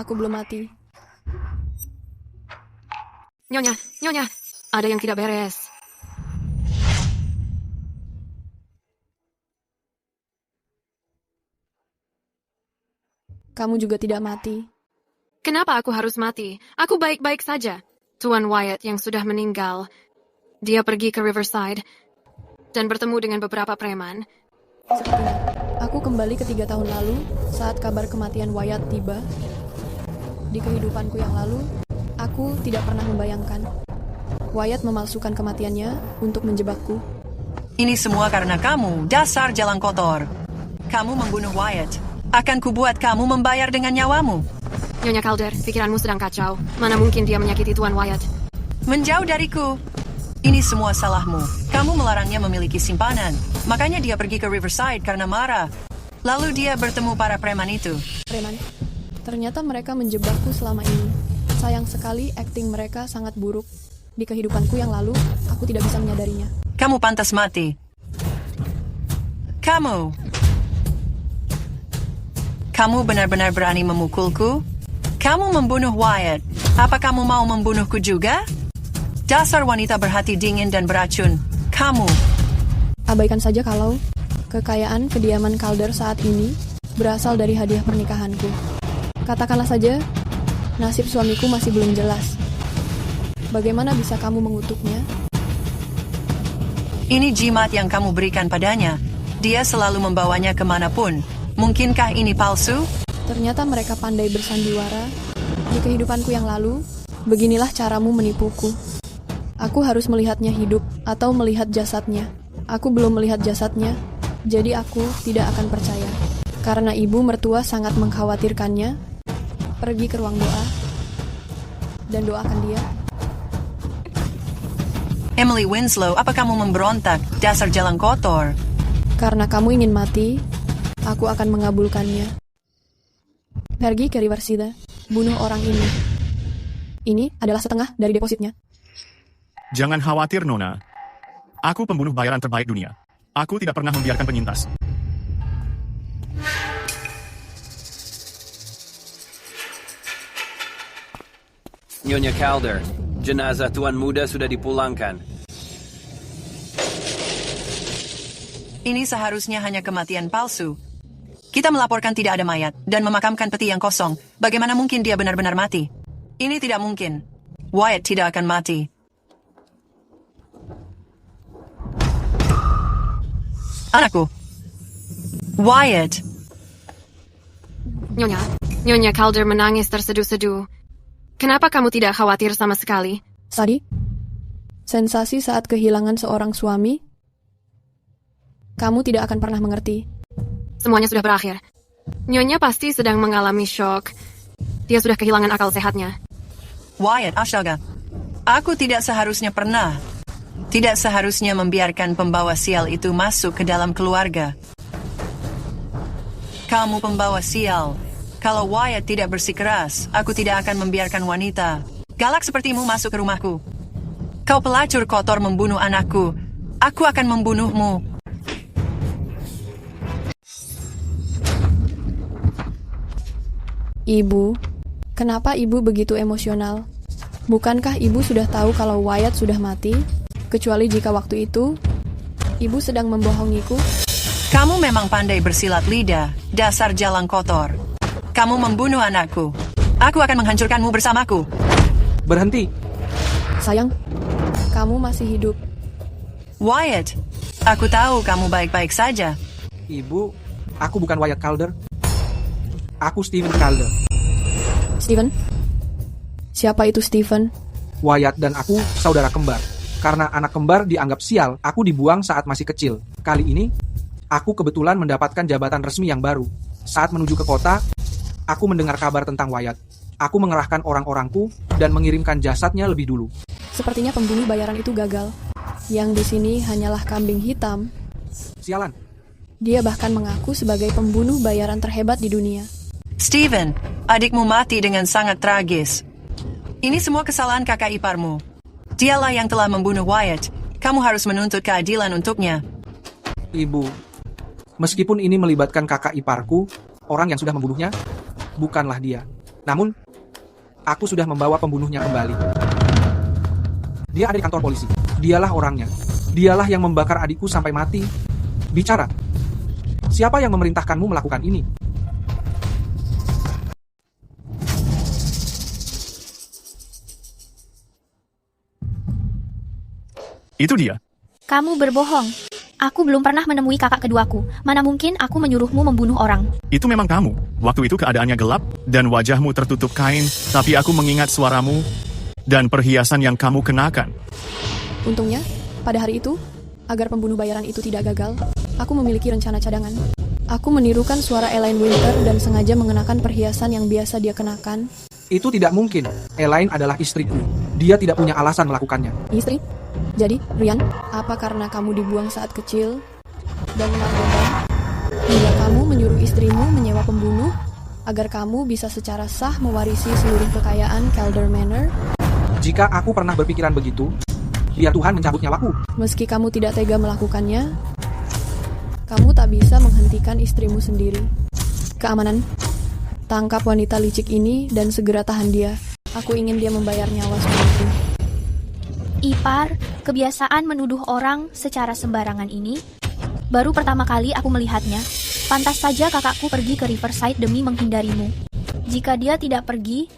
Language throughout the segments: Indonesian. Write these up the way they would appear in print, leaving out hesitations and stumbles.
Aku belum mati. Nyonya, Nyonya, ada yang tidak beres. Kamu juga tidak mati. Kenapa aku harus mati? Aku baik-baik saja. Tuan Wyatt yang sudah meninggal. Dia pergi ke Riverside dan bertemu dengan beberapa preman. Sepertinya. Aku kembali ke 3 tahun lalu saat kabar kematian Wyatt tiba. Di kehidupanku yang lalu, aku tidak pernah membayangkan Wyatt memalsukan kematiannya untuk menjebakku. Ini semua karena kamu, dasar jalan kotor. Kamu membunuh Wyatt. Akan kubuat kamu membayar dengan nyawamu. Nyonya Calder, pikiranmu sedang kacau. Mana mungkin dia menyakiti Tuan Wyatt? Menjauh dariku. Ini semua salahmu. Kamu melarangnya memiliki simpanan. Makanya dia pergi ke Riverside karena marah. Lalu dia bertemu para preman itu. Preman. Ternyata mereka menjebakku selama ini. Sayang sekali akting mereka sangat buruk. Di kehidupanku yang lalu, aku tidak bisa menyadarinya. Kamu pantas mati. Kamu benar-benar berani memukulku? Kamu membunuh Wyatt. Apa kamu mau membunuhku juga? Dasar wanita berhati dingin dan beracun. Kamu. Abaikan saja kalau kekayaan kediaman Calder saat ini berasal dari hadiah pernikahanku. Katakanlah saja, nasib suamiku masih belum jelas. Bagaimana bisa kamu mengutuknya? Ini jimat yang kamu berikan padanya. Dia selalu membawanya kemanapun. Mungkinkah ini palsu? Ternyata mereka pandai bersandiwara. Di kehidupanku yang lalu, beginilah caramu menipuku. Aku harus melihatnya hidup atau melihat jasadnya. Aku belum melihat jasadnya, jadi aku tidak akan percaya. Karena ibu mertua sangat mengkhawatirkannya, pergi ke ruang doa dan doakan dia. Emily Winslow, apa kamu memberontak? Dasar jalan kotor. Karena kamu ingin mati, aku akan mengabulkannya. Pergi ke Riverside, bunuh orang ini. Ini adalah setengah dari depositnya. Jangan khawatir, Nona. Aku pembunuh bayaran terbaik dunia. Aku tidak pernah membiarkan penyintas. Nyonya Calder, jenazah Tuan Muda sudah dipulangkan. Ini seharusnya hanya kematian palsu. Kita melaporkan tidak ada mayat dan memakamkan peti yang kosong. Bagaimana mungkin dia benar-benar mati? Ini tidak mungkin. Wyatt tidak akan mati. Anakku. Wyatt. Nyonya Calder menangis terseduh-seduh. Kenapa kamu tidak khawatir sama sekali? Sadi, sensasi saat kehilangan seorang suami, kamu tidak akan pernah mengerti. Semuanya sudah berakhir. Nyonya pasti sedang mengalami shock. Dia sudah kehilangan akal sehatnya. Wyatt, astaga. Aku tidak seharusnya membiarkan pembawa sial itu masuk ke dalam keluarga. Kamu pembawa sial. Kalau Wyatt tidak bersikeras, aku tidak akan membiarkan wanita galak sepertimu masuk ke rumahku. Kau pelacur kotor membunuh anakku. Aku akan membunuhmu. Ibu, kenapa ibu begitu emosional? Bukankah ibu sudah tahu kalau Wyatt sudah mati? Kecuali jika waktu itu, ibu sedang membohongiku? Kamu memang pandai bersilat lidah, dasar jalan kotor. Kamu membunuh anakku. Aku akan menghancurkanmu bersamaku. Berhenti. Sayang, kamu masih hidup. Wyatt, aku tahu kamu baik-baik saja. Ibu, aku bukan Wyatt Calder. Aku Stephen Calder. Stephen? Siapa itu Stephen? Wyatt dan aku saudara kembar. Karena anak kembar dianggap sial, aku dibuang saat masih kecil. Kali ini, aku kebetulan mendapatkan jabatan resmi yang baru. Saat menuju ke kota, aku mendengar kabar tentang Wyatt. Aku mengerahkan orang-orangku dan mengirimkan jasadnya lebih dulu. Sepertinya pembunuh bayaran itu gagal. Yang di sini hanyalah kambing hitam. Sialan. Dia bahkan mengaku sebagai pembunuh bayaran terhebat di dunia. Stephen, adikmu mati dengan sangat tragis. Ini semua kesalahan kakak iparmu. Dialah yang telah membunuh Wyatt. Kamu harus menuntut keadilan untuknya. Ibu, meskipun ini melibatkan kakak iparku, orang yang sudah membunuhnya, bukanlah dia. Namun, aku sudah membawa pembunuhnya kembali. Dia ada di kantor polisi. Dialah orangnya. Dialah yang membakar adikku sampai mati. Bicara. Siapa yang memerintahkanmu melakukan ini? Itu dia. Kamu berbohong. Aku belum pernah menemui kakak keduaku. Mana mungkin aku menyuruhmu membunuh orang. Itu memang kamu. Waktu itu keadaannya gelap dan wajahmu tertutup kain, tapi aku mengingat suaramu dan perhiasan yang kamu kenakan. Untungnya, pada hari itu, agar pembunuh bayaran itu tidak gagal, aku memiliki rencana cadangan. Aku menirukan suara Elaine Winter dan sengaja mengenakan perhiasan yang biasa dia kenakan. Itu tidak mungkin. Elaine adalah istriku. Dia tidak punya alasan melakukannya. Istri? Jadi, Ryan, apa karena kamu dibuang saat kecil dan narkoba, hingga kamu menyuruh istrimu menyewa pembunuh agar kamu bisa secara sah mewarisi seluruh kekayaan Calder Manor? Jika aku pernah berpikiran begitu, biar Tuhan mencabut nyawaku. Meski kamu tidak tega melakukannya, kamu tak bisa menghentikan istrimu sendiri. Keamanan, tangkap wanita licik ini dan segera tahan dia. Aku ingin dia membayar nyawa suamiku. Ipar, kebiasaan menuduh orang secara sembarangan ini baru pertama kali aku melihatnya. Pantas saja kakakku pergi ke Riverside demi menghindarimu. Jika dia tidak pergi,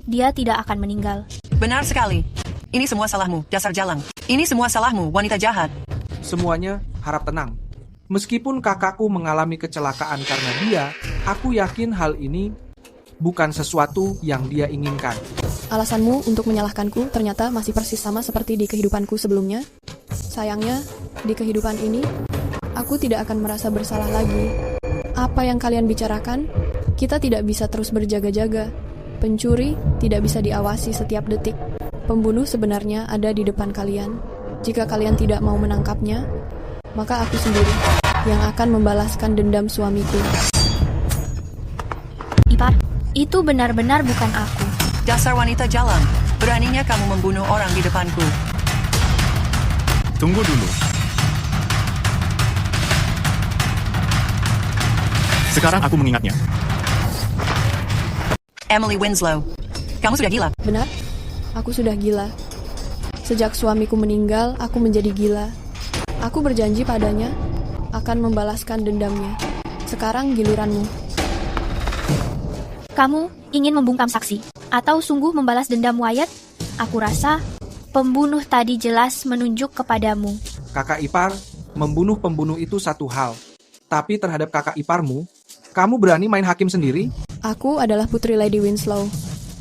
dia tidak akan meninggal. Benar sekali. Ini semua salahmu, dasar jalang. Ini semua salahmu, wanita jahat. Semuanya harap tenang. Meskipun kakakku mengalami kecelakaan karena dia, aku yakin hal ini bukan sesuatu yang dia inginkan. Alasanmu untuk menyalahkanku ternyata masih persis sama seperti di kehidupanku sebelumnya. Sayangnya, di kehidupan ini, aku tidak akan merasa bersalah lagi. Apa yang kalian bicarakan, kita tidak bisa terus berjaga-jaga. Pencuri tidak bisa diawasi setiap detik. Pembunuh sebenarnya ada di depan kalian. Jika kalian tidak mau menangkapnya, maka aku sendiri yang akan membalaskan dendam suamiku. Ipar, itu benar-benar bukan aku. Dasar wanita jalang. Beraninya kamu membunuh orang di depanku. Tunggu dulu. Sekarang aku mengingatnya. Emily Winslow. Kamu sudah gila. Benar, aku sudah gila. Sejak suamiku meninggal, aku menjadi gila. Aku berjanji padanya akan membalaskan dendamnya. Sekarang giliranmu. Kamu ingin membungkam saksi atau sungguh membalas dendam Wyatt? Aku rasa pembunuh tadi jelas menunjuk kepadamu. Kakak ipar, membunuh pembunuh itu satu hal. Tapi terhadap kakak iparmu, kamu berani main hakim sendiri? Aku adalah putri Lady Winslow.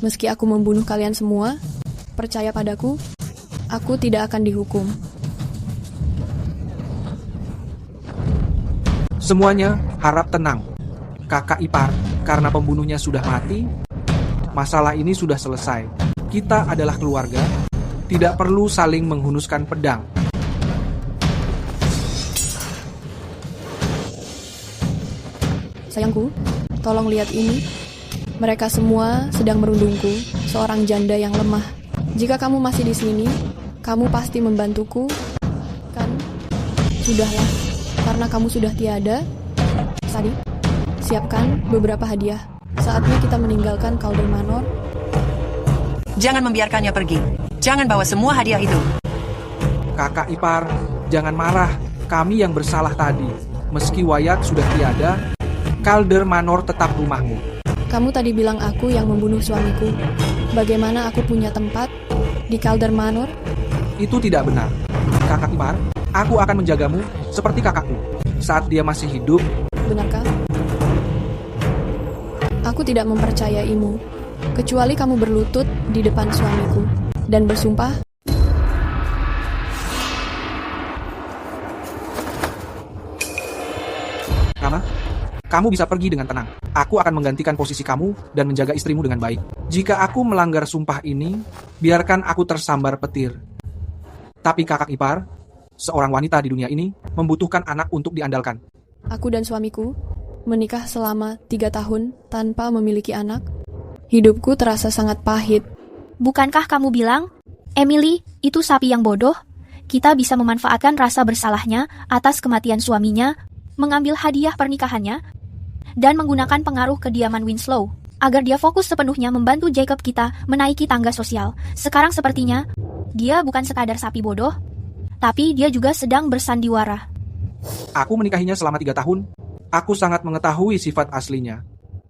Meski aku membunuh kalian semua, percaya padaku, aku tidak akan dihukum. Semuanya harap tenang. Kakak ipar, karena pembunuhnya sudah mati, masalah ini sudah selesai. Kita adalah keluarga, tidak perlu saling menghunuskan pedang. Sayangku, tolong lihat ini. Mereka semua sedang merundungku, seorang janda yang lemah. Jika kamu masih di sini, kamu pasti membantuku, kan? Sudahlah, karena kamu sudah tiada. Sadi, siapkan beberapa hadiah. Saatnya kita meninggalkan Calder Manor. Jangan membiarkannya pergi. Jangan bawa semua hadiah itu. Kakak ipar, jangan marah. Kami yang bersalah tadi. Meski Wyatt sudah tiada, Calder Manor tetap rumahmu. Kamu tadi bilang aku yang membunuh suamiku. Bagaimana aku punya tempat di Calder Manor? Itu tidak benar. Kakak ipar, aku akan menjagamu seperti kakakku. Saat dia masih hidup. Benarkah? Aku tidak mempercayaimu, kecuali kamu berlutut di depan suamiku dan bersumpah. Rama, kamu bisa pergi dengan tenang. Aku akan menggantikan posisi kamu dan menjaga istrimu dengan baik. Jika aku melanggar sumpah ini, biarkan aku tersambar petir. Tapi kakak ipar, seorang wanita di dunia ini membutuhkan anak untuk diandalkan. Aku dan suamiku menikah selama 3 tahun tanpa memiliki anak. Hidupku terasa sangat pahit. Bukankah kamu bilang, Emily, itu sapi yang bodoh? Kita bisa memanfaatkan rasa bersalahnya atas kematian suaminya, mengambil hadiah pernikahannya, dan menggunakan pengaruh kediaman Winslow. agar dia fokus sepenuhnya membantu Jacob kita menaiki tangga sosial. Sekarang sepertinya dia bukan sekadar sapi bodoh, tapi dia juga sedang bersandiwara. Aku menikahinya selama 3 tahun. Aku sangat mengetahui sifat aslinya.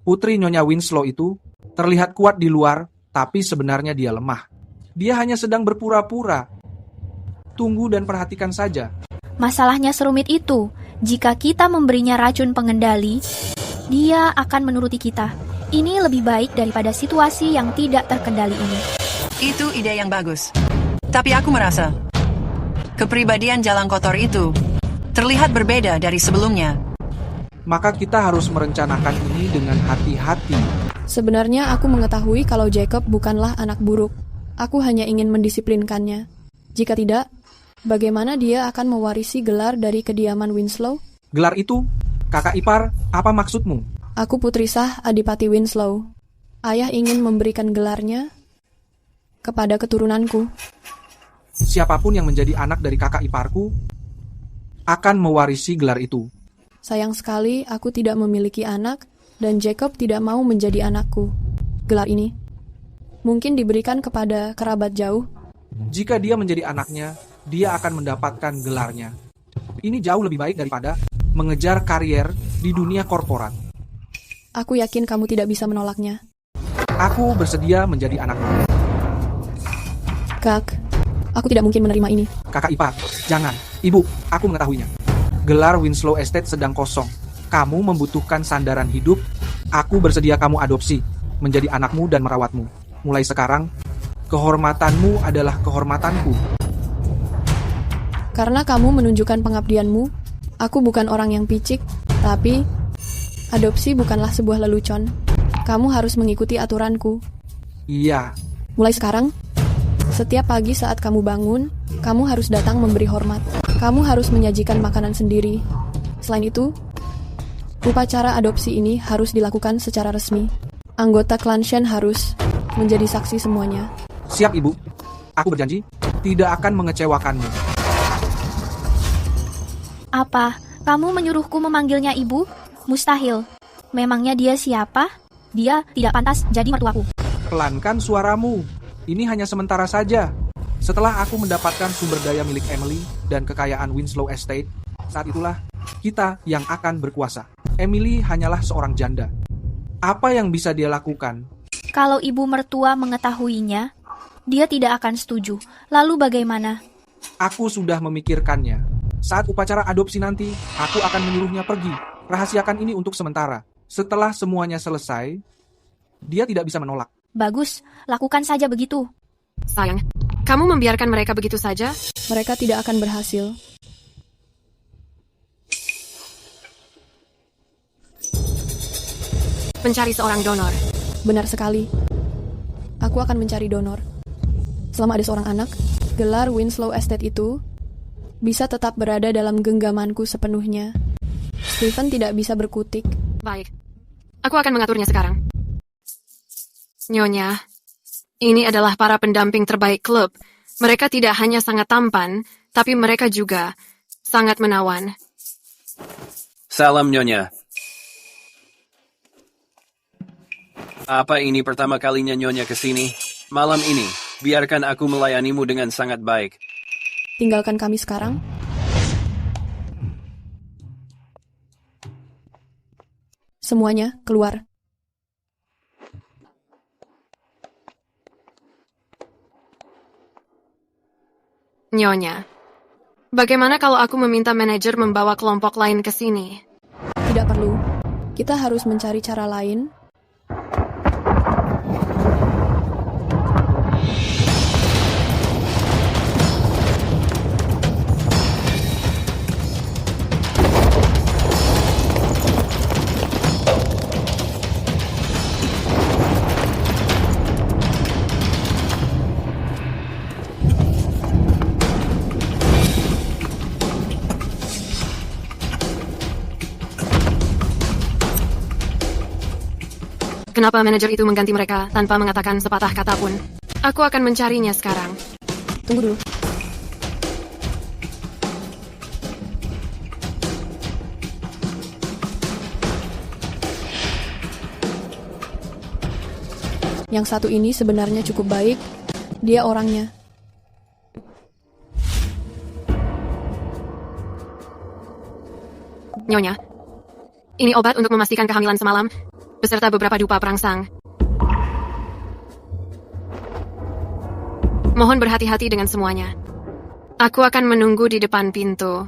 Putri Nyonya Winslow itu terlihat kuat di luar, tapi sebenarnya dia lemah. Dia hanya sedang berpura-pura. Tunggu dan perhatikan saja. Masalahnya serumit itu. Jika kita memberinya racun pengendali, dia akan menuruti kita. Ini lebih baik daripada situasi yang tidak terkendali ini. Itu ide yang bagus. Tapi aku merasa kepribadian jalan kotor itu terlihat berbeda dari sebelumnya. Maka kita harus merencanakan ini dengan hati-hati. Sebenarnya aku mengetahui kalau Jacob bukanlah anak buruk. Aku hanya ingin mendisiplinkannya. Jika tidak, bagaimana dia akan mewarisi gelar dari kediaman Winslow? Gelar itu, kakak ipar, apa maksudmu? Aku putri sah Adipati Winslow. Ayah ingin memberikan gelarnya kepada keturunanku. Siapapun yang menjadi anak dari kakak iparku akan mewarisi gelar itu. Sayang sekali aku tidak memiliki anak dan Jacob tidak mau menjadi anakku. Gelar ini mungkin diberikan kepada kerabat jauh. Jika dia menjadi anaknya, dia akan mendapatkan gelarnya. Ini jauh lebih baik daripada mengejar karier di dunia korporat. Aku yakin kamu tidak bisa menolaknya. Aku bersedia menjadi anakmu. Kak, aku tidak mungkin menerima ini. Kakak ipar, jangan. Ibu, aku mengetahuinya. Gelar Winslow Estate sedang kosong. Kamu membutuhkan sandaran hidup. Aku bersedia kamu adopsi, menjadi anakmu dan merawatmu. Mulai sekarang, kehormatanmu adalah kehormatanku. Karena kamu menunjukkan pengabdianmu, aku bukan orang yang picik, tapi adopsi bukanlah sebuah lelucon. Kamu harus mengikuti aturanku. Iya. Mulai sekarang, setiap pagi saat kamu bangun, kamu harus datang memberi hormat. Kamu harus menyajikan makanan sendiri. Selain itu, upacara adopsi ini harus dilakukan secara resmi. Anggota klan Shen harus menjadi saksi semuanya. Siap, Ibu. Aku berjanji tidak akan mengecewakanmu. Apa? Kamu menyuruhku memanggilnya ibu? Mustahil. Memangnya dia siapa? Dia tidak pantas jadi mertuaku. Pelankan suaramu. Ini hanya sementara saja. Setelah aku mendapatkan sumber daya milik Emily dan kekayaan Winslow Estate, saat itulah kita yang akan berkuasa. Emily hanyalah seorang janda. Apa yang bisa dia lakukan? Kalau ibu mertua mengetahuinya, dia tidak akan setuju. Lalu bagaimana? Aku sudah memikirkannya. Saat upacara adopsi nanti, aku akan menyuruhnya pergi. Rahasiakan ini untuk sementara. Setelah semuanya selesai, dia tidak bisa menolak. Bagus, lakukan saja begitu. Sayang, kamu membiarkan mereka begitu saja? Mereka tidak akan berhasil. Mencari seorang donor. Benar sekali. Aku akan mencari donor. Selama ada seorang anak, gelar Winslow Estate itu bisa tetap berada dalam genggamanku sepenuhnya. Stephen tidak bisa berkutik. Baik. Aku akan mengaturnya sekarang. Nyonya, ini adalah para pendamping terbaik klub. Mereka tidak hanya sangat tampan, tapi mereka juga sangat menawan. Salam, Nyonya. Apa ini pertama kalinya Nyonya ke sini? Malam ini, biarkan aku melayanimu dengan sangat baik. Tinggalkan kami sekarang. Semuanya keluar. Nyonya, bagaimana kalau aku meminta manajer membawa kelompok lain ke sini? Tidak perlu. Kita harus mencari cara lain. Kenapa manajer itu mengganti mereka tanpa mengatakan sepatah kata pun? Aku akan mencarinya sekarang. Tunggu dulu. Yang satu ini sebenarnya cukup baik. Dia orangnya. Nyonya, ini obat untuk memastikan kehamilan semalam, beserta beberapa dupa perangsang. Mohon berhati-hati dengan semuanya. Aku akan menunggu di depan pintu.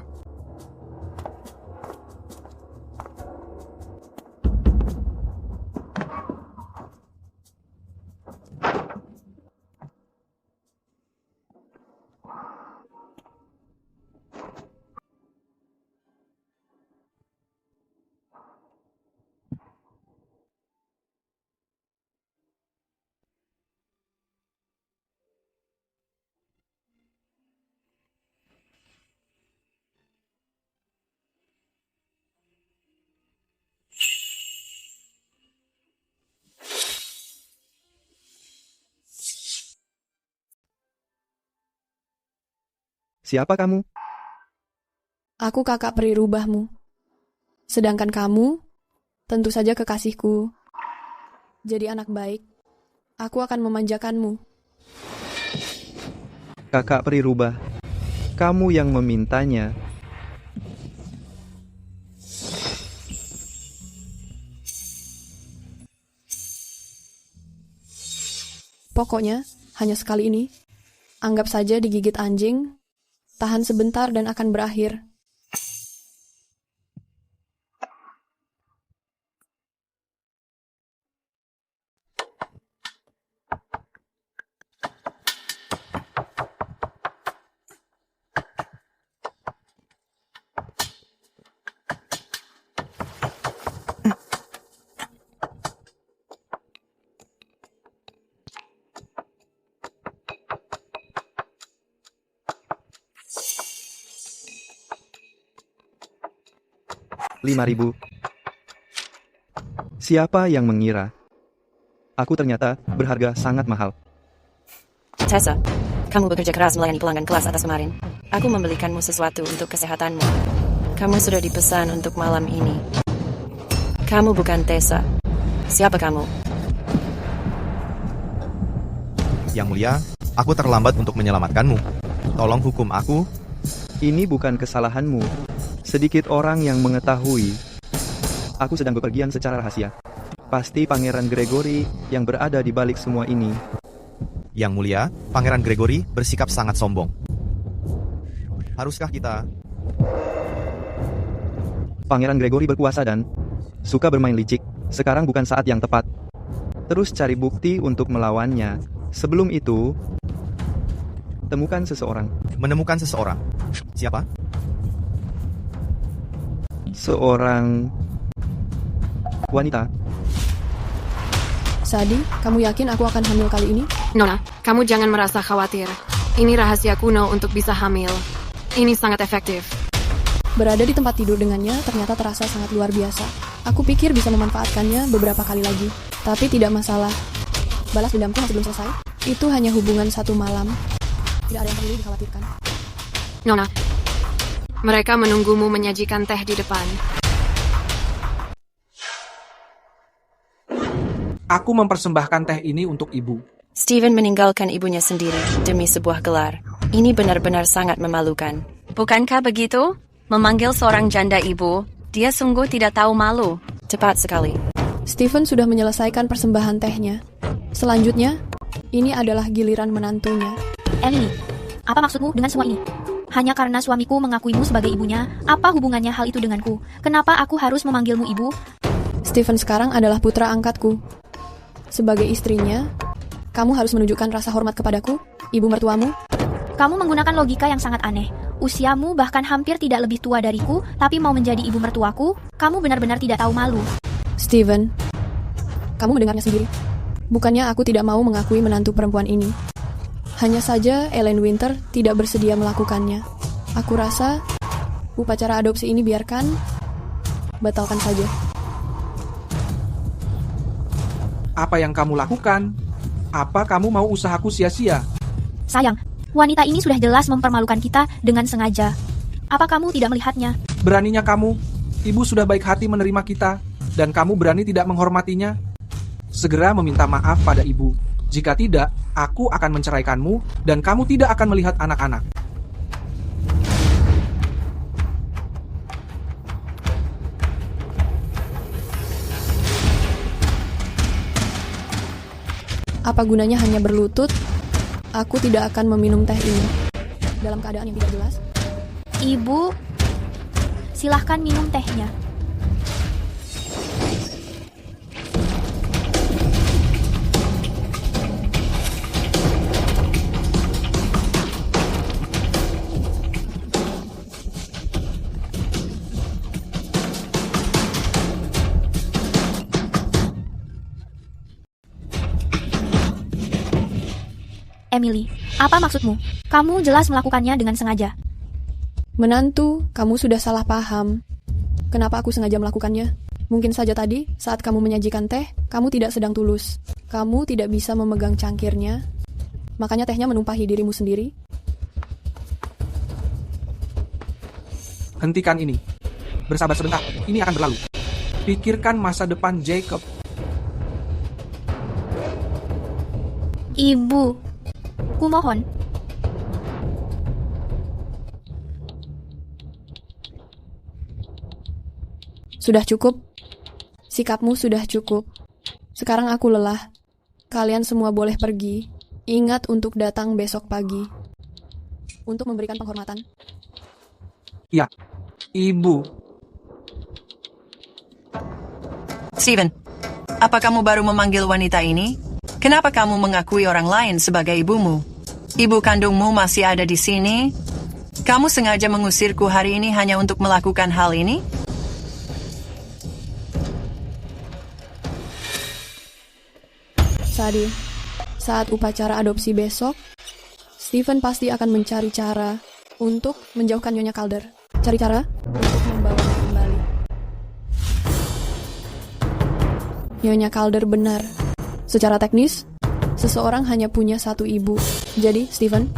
Siapa kamu? Aku kakak peri rubahmu. Sedangkan kamu, tentu saja kekasihku. Jadi anak baik, aku akan memanjakanmu. Kakak peri rubah. Kamu yang memintanya. Pokoknya, hanya sekali ini. Anggap saja digigit anjing, tahan sebentar dan akan berakhir. $5.000. Siapa yang mengira? Aku ternyata berharga sangat mahal. Tessa, kamu bekerja keras melayani pelanggan kelas atas kemarin. Aku membelikanmu sesuatu untuk kesehatanmu. Kamu sudah dipesan untuk malam ini. Kamu bukan Tessa. Siapa kamu? Yang mulia, aku terlambat untuk menyelamatkanmu. Tolong hukum aku. Ini bukan kesalahanmu. Sedikit orang yang mengetahui. Aku sedang bepergian secara rahasia. Pasti Pangeran Gregory yang berada di balik semua ini. Yang mulia, Pangeran Gregory bersikap sangat sombong. Haruskah kita? Pangeran Gregory berkuasa dan suka bermain licik. Sekarang bukan saat yang tepat. Terus cari bukti untuk melawannya. Sebelum itu, temukan seseorang. Menemukan seseorang. Siapa? Seorang wanita. Sadi, kamu yakin aku akan hamil kali ini? Nona, kamu jangan merasa khawatir. Ini rahasia kuno untuk bisa hamil. Ini sangat efektif. Berada di tempat tidur dengannya ternyata terasa sangat luar biasa. Aku pikir bisa memanfaatkannya beberapa kali lagi. Tapi tidak masalah. Balas dendamku masih belum selesai. Itu hanya hubungan satu malam. Tidak ada yang perlu dikhawatirkan. Nona, mereka menunggumu menyajikan teh di depan. Aku mempersembahkan teh ini untuk ibu. Steven meninggalkan ibunya sendiri demi sebuah gelar. Ini benar-benar sangat memalukan. Bukankah begitu? Memanggil seorang janda ibu, dia sungguh tidak tahu malu. Tepat sekali. Steven sudah menyelesaikan persembahan tehnya. Selanjutnya, ini adalah giliran menantunya. Emily, apa maksudmu dengan semua ini? Hanya karena suamiku mengakuimu sebagai ibunya, apa hubungannya hal itu denganku? Kenapa aku harus memanggilmu ibu? Steven sekarang adalah putra angkatku. Sebagai istrinya, kamu harus menunjukkan rasa hormat kepadaku, ibu mertuamu. Kamu menggunakan logika yang sangat aneh. Usiamu bahkan hampir tidak lebih tua dariku, tapi mau menjadi ibu mertuaku? Kamu benar-benar tidak tahu malu. Steven, kamu mendengarnya sendiri. Bukannya aku tidak mau mengakui menantu perempuan ini. Hanya saja Ellen Winter tidak bersedia melakukannya. Aku rasa upacara adopsi ini biarkan, batalkan saja. Apa yang kamu lakukan? Apa kamu mau usahaku sia-sia? Sayang, wanita ini sudah jelas mempermalukan kita dengan sengaja. Apa kamu tidak melihatnya? Beraninya kamu. Ibu sudah baik hati menerima kita, dan kamu berani tidak menghormatinya? segera meminta maaf pada ibu. Jika tidak, aku akan menceraikanmu dan kamu tidak akan melihat anak-anak. Apa gunanya hanya berlutut? Aku tidak akan meminum teh ini. Dalam keadaan yang tidak jelas. Ibu, silahkan minum tehnya. Emily, apa maksudmu? Kamu jelas melakukannya dengan sengaja. Menantu, kamu sudah salah paham. Kenapa aku sengaja melakukannya? Mungkin saja tadi, saat kamu menyajikan teh, kamu tidak sedang tulus. Kamu tidak bisa memegang cangkirnya, makanya tehnya menumpahi dirimu sendiri. Hentikan ini. Bersabar sebentar, ini akan berlalu. Pikirkan masa depan Jacob. Ibu, kumohon. Sudah cukup. Sikapmu sudah cukup. Sekarang aku lelah. Kalian semua boleh pergi. Ingat untuk datang besok pagi. Untuk memberikan penghormatan. Ya, ibu. Steven, apa kamu baru memanggil wanita ini? Kenapa kamu mengakui orang lain sebagai ibumu? Ibu kandungmu masih ada di sini? Kamu sengaja mengusirku hari ini hanya untuk melakukan hal ini? Sadie, saat upacara adopsi besok, Steven pasti akan mencari cara untuk menjauhkan Nyonya Calder. Cari cara untuk membawanya kembali. Nyonya Calder benar. Secara teknis, seseorang hanya punya satu ibu. Jadi, Steven,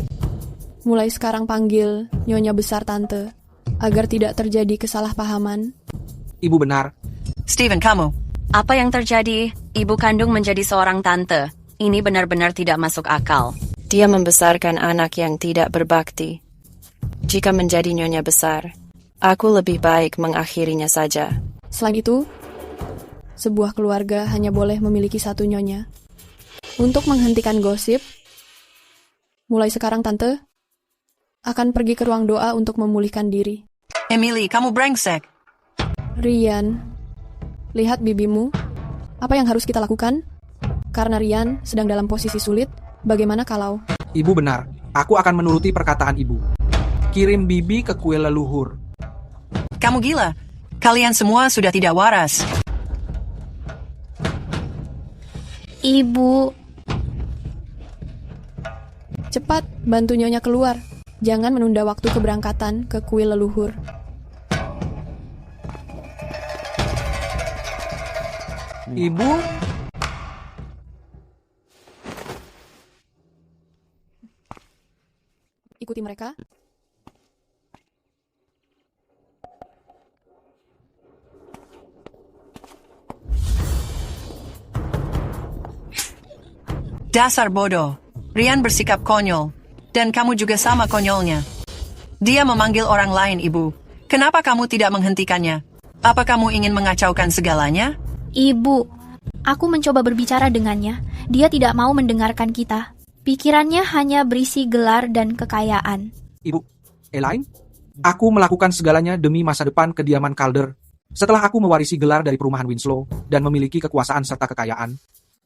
mulai sekarang panggil Nyonya Besar Tante, agar tidak terjadi kesalahpahaman. Ibu benar. Steven, kamu. Apa yang terjadi? Ibu kandung menjadi seorang tante. Ini benar-benar tidak masuk akal. Dia membesarkan anak yang tidak berbakti. Jika menjadi nyonya besar, aku lebih baik mengakhirinya saja. Selain itu, sebuah keluarga hanya boleh memiliki satu nyonya. Untuk menghentikan gosip, mulai sekarang Tante akan pergi ke ruang doa untuk memulihkan diri. Emily, kamu brengsek. Ryan, lihat bibimu. Apa yang harus kita lakukan? Karena Ryan sedang dalam posisi sulit, bagaimana kalau... Ibu benar. Aku akan menuruti perkataan ibu. Kirim bibi ke kue leluhur. Kamu gila. Kalian semua sudah tidak waras. Ibu, Cepat, bantu Nyonya keluar. Jangan menunda waktu keberangkatan ke kuil leluhur. Ibu, ikuti mereka. Dasar bodoh. Ryan bersikap konyol. Dan kamu juga sama konyolnya. Dia memanggil orang lain, Ibu. Kenapa kamu tidak menghentikannya? Apa kamu ingin mengacaukan segalanya? Ibu, aku mencoba berbicara dengannya. Dia tidak mau mendengarkan kita. Pikirannya hanya berisi gelar dan kekayaan. Ibu, Elaine, aku melakukan segalanya demi masa depan kediaman Calder. Setelah aku mewarisi gelar dari perumahan Winslow dan memiliki kekuasaan serta kekayaan,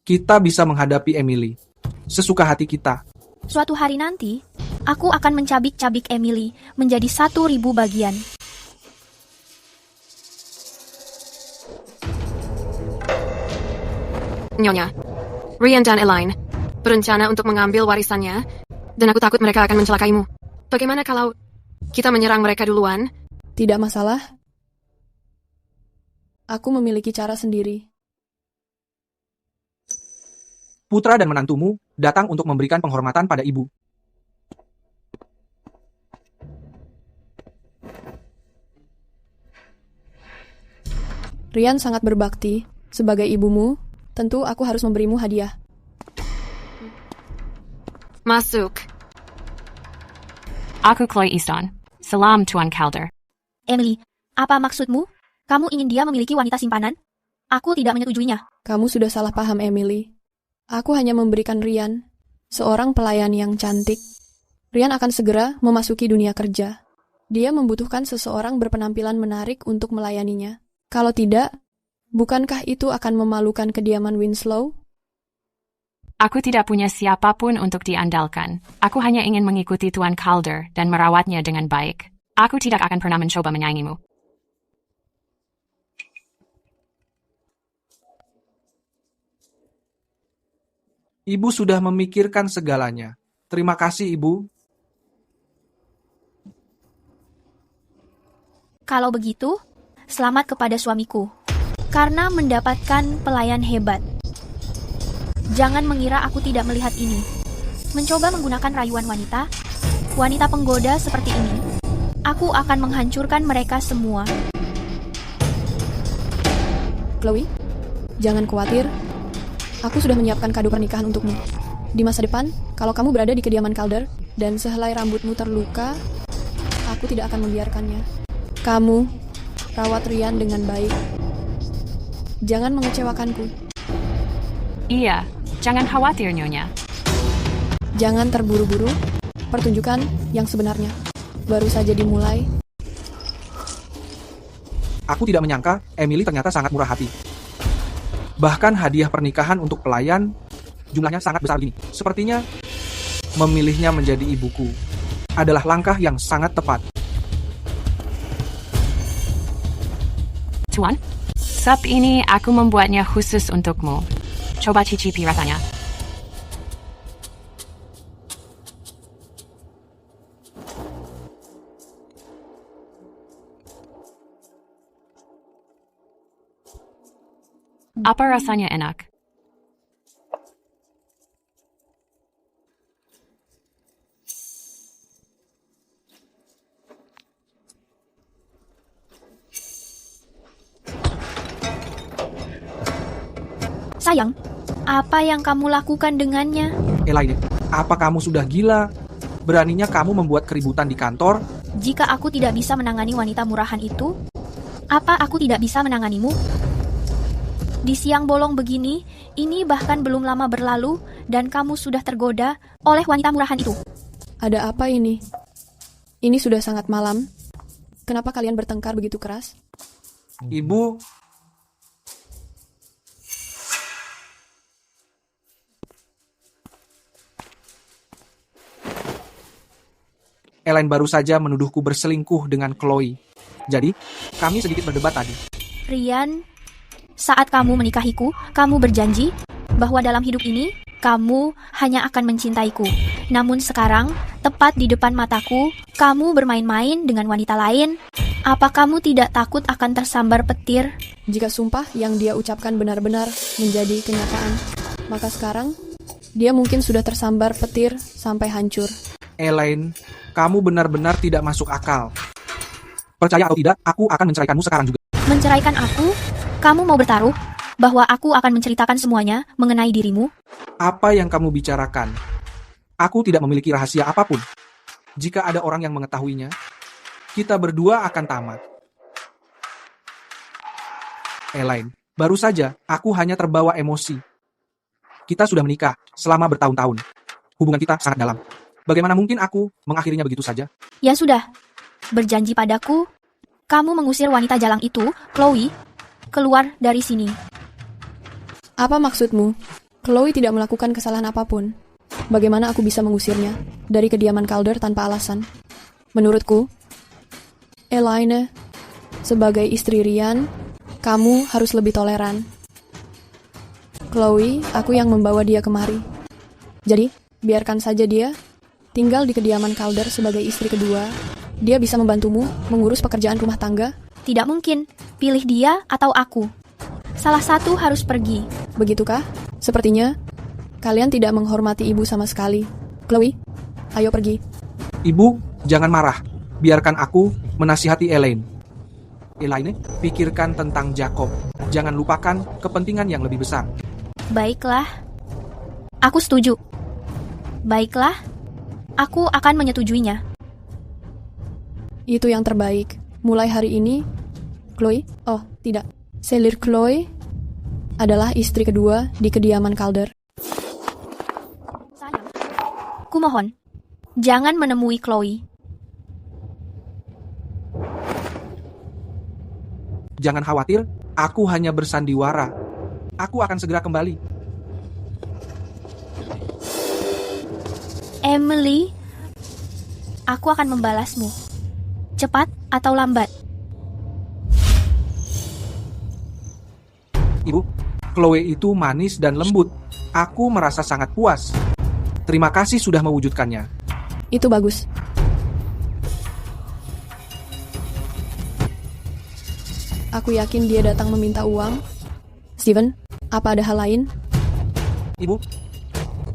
kita bisa menghadapi Emily. Sesuka hati kita. Suatu hari nanti, aku akan mencabik-cabik Emily menjadi 1.000 bagian. Nyonya, Ryan dan Elaine berencana untuk mengambil warisannya, dan aku takut mereka akan mencelakaimu. Bagaimana kalau kita menyerang mereka duluan? Tidak masalah. Aku memiliki cara sendiri. Putra dan menantumu datang untuk memberikan penghormatan pada ibu. Ryan sangat berbakti. Sebagai ibumu, tentu aku harus memberimu hadiah. Masuk. Aku Chloe Easton. Salam Tuan Calder. Emily, apa maksudmu? Kamu ingin dia memiliki wanita simpanan? Aku tidak menyetujuinya. Kamu sudah salah paham, Emily. Aku hanya memberikan Ryan, seorang pelayan yang cantik. Ryan akan segera memasuki dunia kerja. Dia membutuhkan seseorang berpenampilan menarik untuk melayaninya. Kalau tidak, bukankah itu akan memalukan kediaman Winslow? Aku tidak punya siapapun untuk diandalkan. Aku hanya ingin mengikuti Tuan Calder dan merawatnya dengan baik. Aku tidak akan pernah mencoba menyaingimu. Ibu sudah memikirkan segalanya. Terima kasih, Ibu. Kalau begitu, selamat kepada suamiku. Karena mendapatkan pelayan hebat. Jangan mengira aku tidak melihat ini. Mencoba menggunakan rayuan wanita penggoda seperti ini. Aku akan menghancurkan mereka semua. Chloe, jangan khawatir. Aku sudah menyiapkan kado pernikahan untukmu. Di masa depan, kalau kamu berada di kediaman Calder dan sehelai rambutmu terluka, aku tidak akan membiarkannya. Kamu rawat Ryan dengan baik. Jangan mengecewakanku. Iya, jangan khawatir, Nyonya. Jangan terburu-buru. Pertunjukan yang sebenarnya baru saja dimulai. Aku tidak menyangka Emily ternyata sangat murah hati. Bahkan hadiah pernikahan untuk pelayan jumlahnya sangat besar gini. Sepertinya memilihnya menjadi ibuku adalah langkah yang sangat tepat. Tuan, sup ini aku membuatnya khusus untukmu. Coba cicipi rasanya. Apa rasanya enak? Sayang, apa yang kamu lakukan dengannya? Elaine, apa kamu sudah gila? Beraninya kamu membuat keributan di kantor? Jika aku tidak bisa menangani wanita murahan itu, apa aku tidak bisa menanganimu? Di siang bolong begini, ini bahkan belum lama berlalu, dan kamu sudah tergoda oleh wanita murahan itu. Ada apa ini? Ini sudah sangat malam. Kenapa kalian bertengkar begitu keras? Ibu, Elaine baru saja menuduhku berselingkuh dengan Chloe. Jadi, kami sedikit berdebat tadi. Ryan, saat kamu menikahiku, kamu berjanji bahwa dalam hidup ini, kamu hanya akan mencintaiku. Namun sekarang, tepat di depan mataku, kamu bermain-main dengan wanita lain. Apa kamu tidak takut akan tersambar petir? Jika sumpah yang dia ucapkan benar-benar menjadi kenyataan, maka sekarang, dia mungkin sudah tersambar petir sampai hancur. Elaine, kamu benar-benar tidak masuk akal. Percaya atau tidak, aku akan menceraikanmu sekarang juga. Menceraikan aku? Kamu mau bertaruh bahwa aku akan menceritakan semuanya mengenai dirimu? Apa yang kamu bicarakan? Aku tidak memiliki rahasia apapun. Jika ada orang yang mengetahuinya, kita berdua akan tamat. Elaine, baru saja aku hanya terbawa emosi. Kita sudah menikah selama bertahun-tahun. Hubungan kita sangat dalam. Bagaimana mungkin aku mengakhirinya begitu saja? Ya sudah, berjanji padaku, kamu mengusir wanita jalang itu, Chloe, keluar dari sini. Apa maksudmu? Chloe tidak melakukan kesalahan apapun. Bagaimana aku bisa mengusirnya dari kediaman Calder tanpa alasan? Menurutku, Elaine, sebagai istri Ryan, kamu harus lebih toleran. Chloe, aku yang membawa dia kemari. Jadi, biarkan saja dia tinggal di kediaman Calder sebagai istri kedua. Dia bisa membantumu mengurus pekerjaan rumah tangga. Tidak mungkin. Pilih dia atau aku. Salah satu harus pergi. Begitukah? Sepertinya kalian tidak menghormati ibu sama sekali. Chloe, ayo pergi. Ibu, jangan marah. Biarkan aku menasihati Elaine. Elaine, pikirkan tentang Jacob. Jangan lupakan kepentingan yang lebih besar. Baiklah. Aku setuju. Baiklah. Aku akan menyetujuinya. Itu yang terbaik. Mulai hari ini, Chloe, oh tidak, Selir Chloe adalah istri kedua di kediaman Calder. Sayang, kumohon, jangan menemui Chloe. Jangan khawatir, aku hanya bersandiwara. Aku akan segera kembali. Emily, aku akan membalasmu. Cepat atau lambat. Ibu, Chloe itu manis dan lembut. Aku merasa sangat puas. Terima kasih sudah mewujudkannya. Itu bagus. Aku yakin dia datang meminta uang. Steven, apa ada hal lain? Ibu,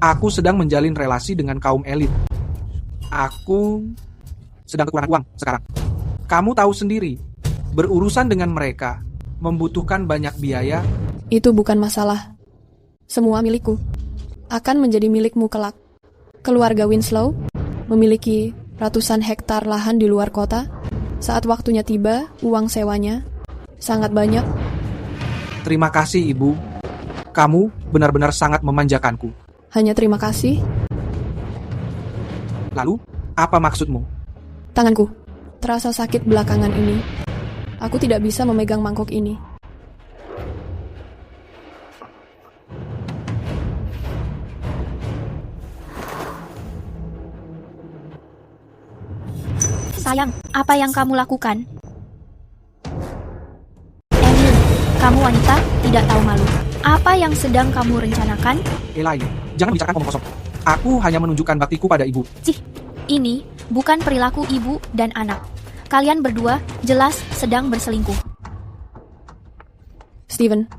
aku sedang menjalin relasi dengan kaum elit. Aku sedang kekurangan uang sekarang. Kamu tahu sendiri, berurusan dengan mereka membutuhkan banyak biaya. Itu bukan masalah. Semua milikku. Akan menjadi milikmu kelak. Keluarga Winslow memiliki ratusan hektar lahan di luar kota. Saat waktunya tiba, uang sewanya sangat banyak. Terima kasih, Ibu. Kamu benar-benar sangat memanjakanku. Hanya terima kasih. Lalu, apa maksudmu? Tanganku terasa sakit belakangan ini. Aku tidak bisa memegang mangkok ini. Sayang, apa yang kamu lakukan? Emily, kamu wanita tidak tahu malu. Apa yang sedang kamu rencanakan? Elaine, jangan bicarakan omong kosong. Aku hanya menunjukkan baktiku pada ibu. Ini bukan perilaku ibu dan anak. Kalian berdua jelas sedang berselingkuh. Steven,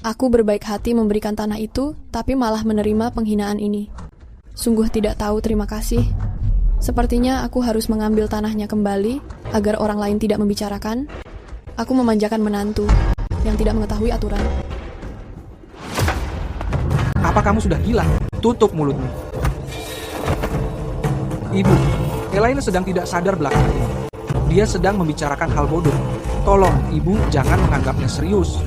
aku berbaik hati memberikan tanah itu, tapi malah menerima penghinaan ini. Sungguh tidak tahu terima kasih. Sepertinya aku harus mengambil tanahnya kembali agar orang lain tidak membicarakan. Aku memanjakan menantu yang tidak mengetahui aturan. Apa kamu sudah gila? Tutup mulutmu. Ibu, Elaine sedang tidak sadar belakangan ini. Dia sedang membicarakan hal bodoh. Tolong, Ibu, jangan menganggapnya serius.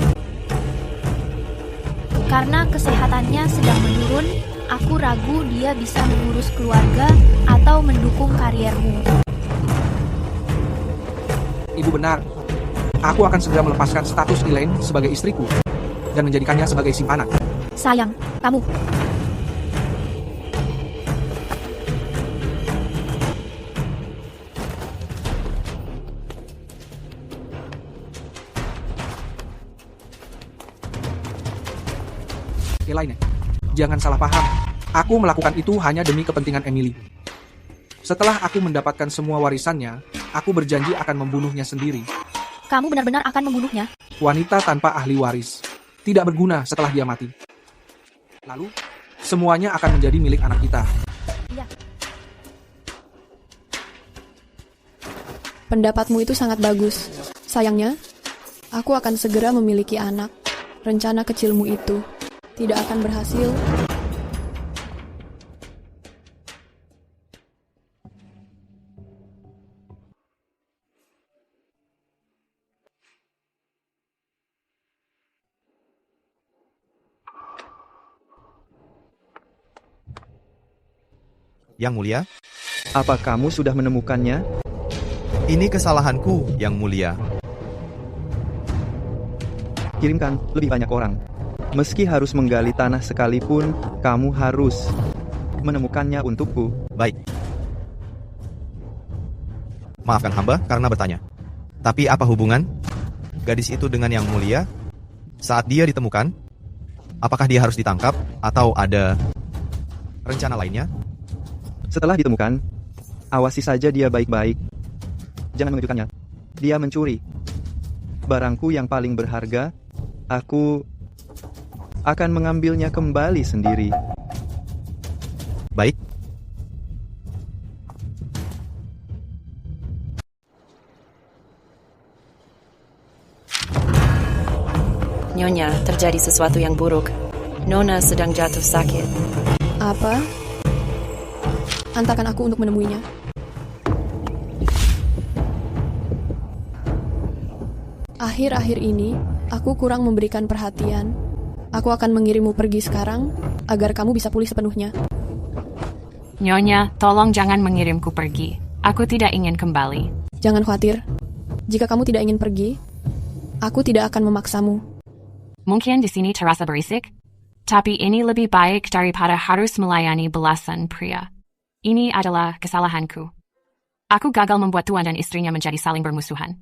Karena kesehatannya sedang menurun, aku ragu dia bisa mengurus keluarga atau mendukung kariermu. Ibu benar. Aku akan segera melepaskan status Elaine sebagai istriku dan menjadikannya sebagai simpanan. Sayang, kamu. Elaine, jangan salah paham. Aku melakukan itu hanya demi kepentingan Emily. Setelah aku mendapatkan semua warisannya, aku berjanji akan membunuhnya sendiri. Kamu benar-benar akan membunuhnya? Wanita tanpa ahli waris tidak berguna setelah dia mati. Lalu, semuanya akan menjadi milik anak kita. Iya. Pendapatmu itu sangat bagus. Sayangnya, aku akan segera memiliki anak. Rencana kecilmu itu tidak akan berhasil. Yang Mulia, Apa kamu sudah menemukannya? ini kesalahanku, Yang Mulia. Kirimkan lebih banyak orang. Meski harus menggali tanah sekalipun, kamu harus menemukannya untukku. Baik. Maafkan hamba karena bertanya. Tapi apa hubungan gadis itu dengan Yang Mulia? Saat dia ditemukan, apakah dia harus ditangkap atau ada rencana lainnya? Setelah ditemukan, awasi saja dia baik-baik. Jangan mengejutkannya. Dia mencuri barangku yang paling berharga. Aku akan mengambilnya kembali sendiri. Baik. Nyonya, terjadi sesuatu yang buruk. Nona sedang jatuh sakit. Apa? Antarkan aku untuk menemuinya. Akhir-akhir ini, aku kurang memberikan perhatian. Aku akan mengirimmu pergi sekarang, agar kamu bisa pulih sepenuhnya. Nyonya, tolong jangan mengirimku pergi. Aku tidak ingin kembali. Jangan khawatir. Jika kamu tidak ingin pergi, aku tidak akan memaksamu. Mungkin di sini terasa berisik, tapi ini lebih baik daripada harus melayani belasan pria. Ini adalah kesalahanku. Aku gagal membuat tuan dan istrinya menjadi saling bermusuhan.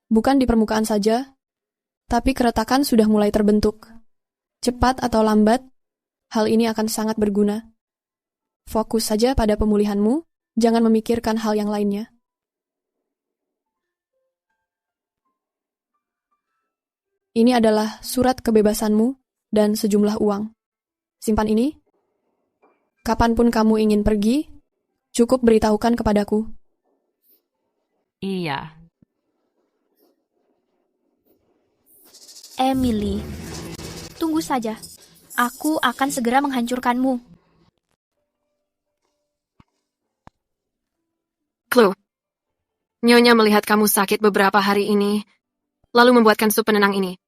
Bukan di permukaan saja, tapi keretakan sudah mulai terbentuk. Cepat atau lambat, hal ini akan sangat berguna. Fokus saja pada pemulihanmu, jangan memikirkan hal yang lainnya. Ini adalah surat kebebasanmu dan sejumlah uang. Simpan ini. Kapanpun kamu ingin pergi, cukup beritahukan kepadaku. Iya. Emily, tunggu saja. Aku akan segera menghancurkanmu. Chloe, Nyonya melihat kamu sakit beberapa hari ini, lalu membuatkan sup penenang ini.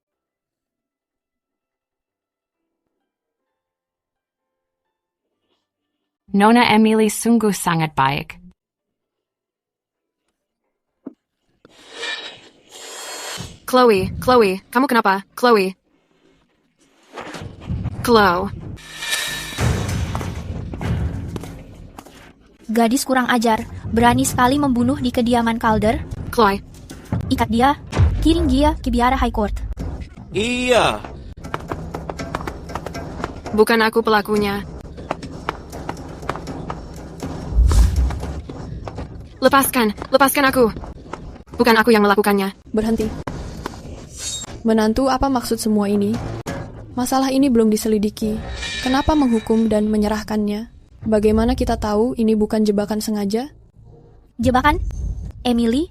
Nona Emily sungguh sangat baik. Chloe, kamu kenapa? Chloe. Gadis kurang ajar, berani sekali membunuh di kediaman Calder. Chloe. Ikat dia, kirim dia ke biara High Court. Iya. Bukan aku pelakunya. Lepaskan aku. Bukan aku yang melakukannya. Berhenti. Menantu, apa maksud semua ini? Masalah ini belum diselidiki. Kenapa menghukum dan menyerahkannya? Bagaimana kita tahu ini bukan jebakan sengaja? Jebakan? Emily,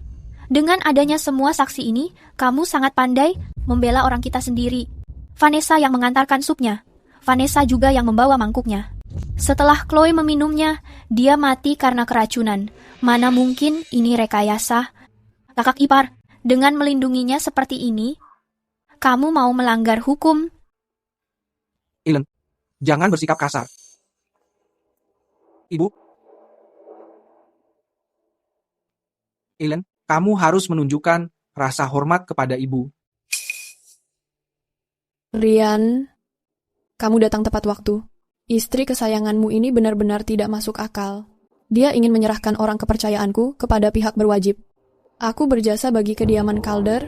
dengan adanya semua saksi ini, kamu sangat pandai membela orang kita sendiri. Vanessa yang mengantarkan supnya. Vanessa juga yang membawa mangkuknya. Setelah Chloe meminumnya, dia mati karena keracunan. Mana mungkin ini rekayasa? Kakak ipar, dengan melindunginya seperti ini, kamu mau melanggar hukum? Ellen, jangan bersikap kasar. Ibu. Ellen, kamu harus menunjukkan rasa hormat kepada ibu. Rian, kamu datang tepat waktu. Istri kesayanganmu ini benar-benar tidak masuk akal. Dia ingin menyerahkan orang kepercayaanku kepada pihak berwajib. Aku berjasa bagi kediaman Calder,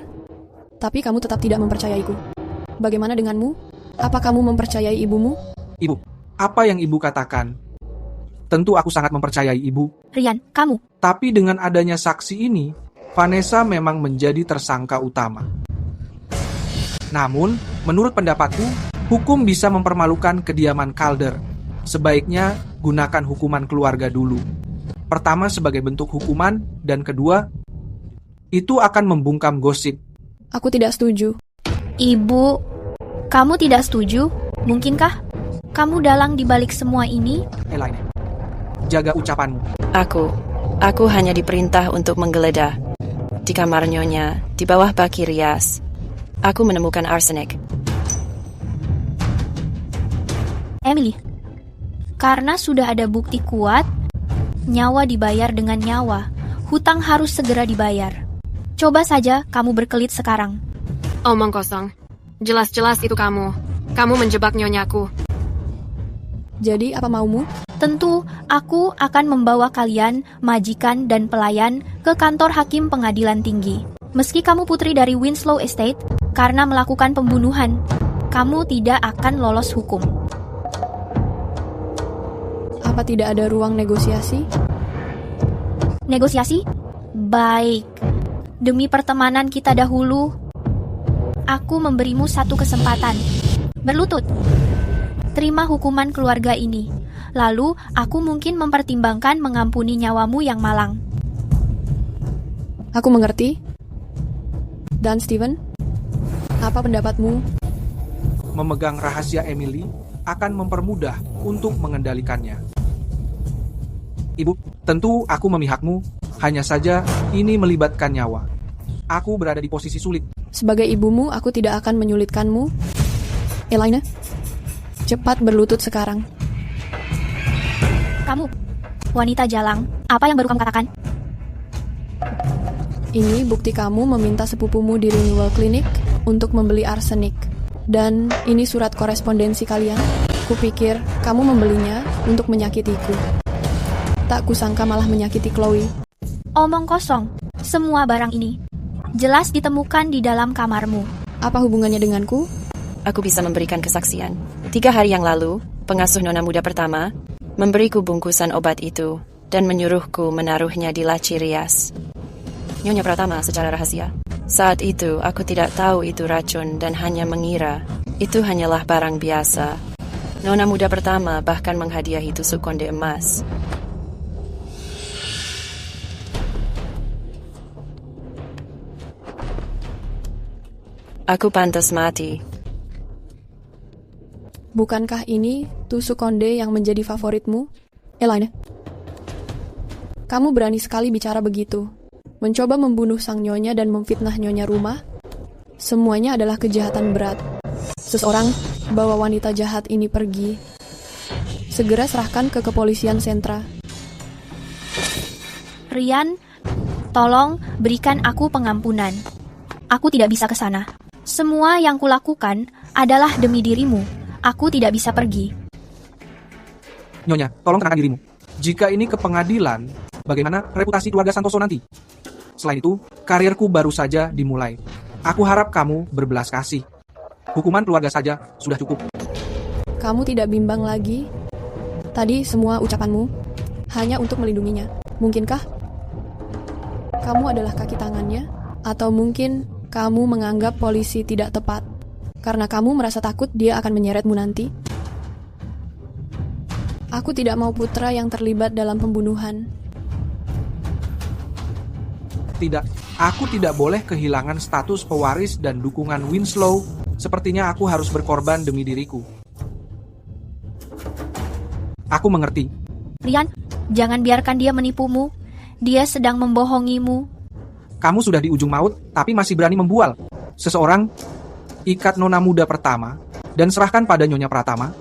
tapi kamu tetap tidak mempercayaiku. Bagaimana denganmu? Apa kamu mempercayai ibumu? Ibu, apa yang ibu katakan? Tentu aku sangat mempercayai ibu. Rian, kamu. Tapi dengan adanya saksi ini, Vanessa memang menjadi tersangka utama. Namun, menurut pendapatku, hukum bisa mempermalukan kediaman Calder. Sebaiknya gunakan hukuman keluarga dulu. Pertama sebagai bentuk hukuman, dan kedua, itu akan membungkam gosip. Aku tidak setuju. Ibu, kamu tidak setuju? Mungkinkah kamu dalang di balik semua ini? Elaine, jaga ucapanmu. Aku hanya diperintah untuk menggeledah. Di kamar Nyonya, di bawah baki rias, aku menemukan arsenik. Emily, karena sudah ada bukti kuat, nyawa dibayar dengan nyawa. Hutang harus segera dibayar. Coba saja kamu berkelit sekarang. Omong kosong. Jelas-jelas itu kamu. Kamu menjebak nyonyaku. Jadi apa maumu? Tentu, aku akan membawa kalian, majikan dan pelayan, ke kantor hakim pengadilan tinggi. Meski kamu putri dari Winslow Estate, karena melakukan pembunuhan, kamu tidak akan lolos hukum. Apa tidak ada ruang negosiasi? Negosiasi? Baik. Demi pertemanan kita dahulu, aku memberimu satu kesempatan. Berlutut. Terima hukuman keluarga ini. Lalu, aku mungkin mempertimbangkan mengampuni nyawamu yang malang. Aku mengerti. Dan Steven, apa pendapatmu? memegang rahasia Emily akan mempermudah untuk mengendalikannya. Ibu, tentu aku memihakmu, hanya saja ini melibatkan nyawa. Aku berada di posisi sulit. Sebagai ibumu, aku tidak akan menyulitkanmu. Elena, cepat berlutut sekarang. Kamu, wanita jalang, apa yang baru kamu katakan? Ini bukti kamu meminta sepupumu di Renewal Clinic untuk membeli arsenik. Dan ini surat korespondensi kalian. Kupikir kamu membelinya untuk menyakitiku. Tak kusangka malah menyakiti Chloe. Omong kosong. Semua barang ini jelas ditemukan di dalam kamarmu. Apa hubungannya denganku? Aku bisa memberikan kesaksian. 3 hari yang lalu, pengasuh nona muda pertama memberiku bungkusan obat itu dan menyuruhku menaruhnya di laci rias Nyonya Pratama secara rahasia. Saat itu, aku tidak tahu itu racun dan hanya mengira itu hanyalah barang biasa. Nona muda pertama bahkan menghadiahi tusuk konde emas. Aku pantas mati. Bukankah ini tusuk konde yang menjadi favoritmu, Elena? Kamu berani sekali bicara begitu. Mencoba membunuh sang nyonya dan memfitnah nyonya rumah. Semuanya adalah kejahatan berat. Seseorang bawa wanita jahat ini pergi. Segera serahkan ke kepolisian sentra. Rian, tolong berikan aku pengampunan. Aku tidak bisa ke sana. Semua yang kulakukan adalah demi dirimu. Aku tidak bisa pergi. Nyonya, tolong tenangkan dirimu. Jika ini ke pengadilan, bagaimana reputasi keluarga Santoso nanti? Selain itu, karirku baru saja dimulai. Aku harap kamu berbelas kasih. Hukuman keluarga saja sudah cukup. Kamu tidak bimbang lagi? Tadi semua ucapanmu hanya untuk melindunginya. Mungkinkah kamu adalah kaki tangannya? Atau mungkin kamu menganggap polisi tidak tepat karena kamu merasa takut dia akan menyeretmu nanti? Aku tidak mau putra yang terlibat dalam pembunuhan. Tidak, aku tidak boleh kehilangan status pewaris dan dukungan Winslow. Sepertinya aku harus berkorban demi diriku. Aku mengerti. Rian, jangan biarkan dia menipumu. Dia sedang membohongimu. Kamu sudah di ujung maut, tapi masih berani membual. Seseorang, ikat nona muda pertama, dan serahkan pada Nyonya Pratama.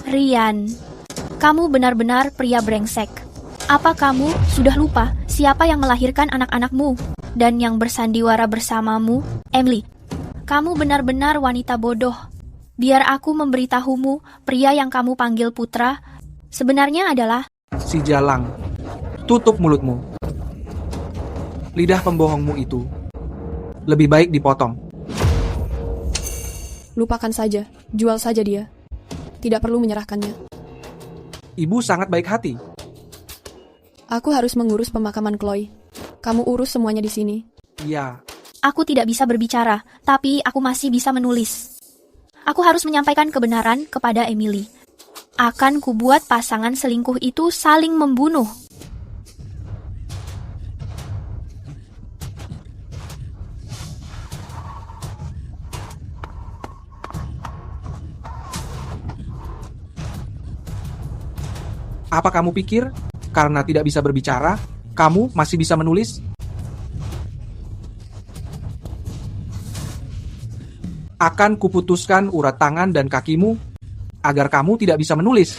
Rian, kamu benar-benar pria brengsek. Apa kamu sudah lupa siapa yang melahirkan anak-anakmu dan yang bersandiwara bersamamu, Emily? Kamu benar-benar wanita bodoh. Biar aku memberitahumu, pria yang kamu panggil putra sebenarnya adalah Si Jalang. Tutup mulutmu. Lidah pembohongmu itu lebih baik dipotong. Lupakan saja, jual saja dia. Tidak perlu menyerahkannya. Ibu sangat baik hati. Aku harus mengurus pemakaman Chloe. Kamu urus semuanya di sini. Iya. Aku tidak bisa berbicara, tapi aku masih bisa menulis. Aku harus menyampaikan kebenaran kepada Emily. Akan kubuat pasangan selingkuh itu saling membunuh. Apa kamu pikir, karena tidak bisa berbicara, kamu masih bisa menulis? Akan kuputuskan urat tangan dan kakimu, agar kamu tidak bisa menulis.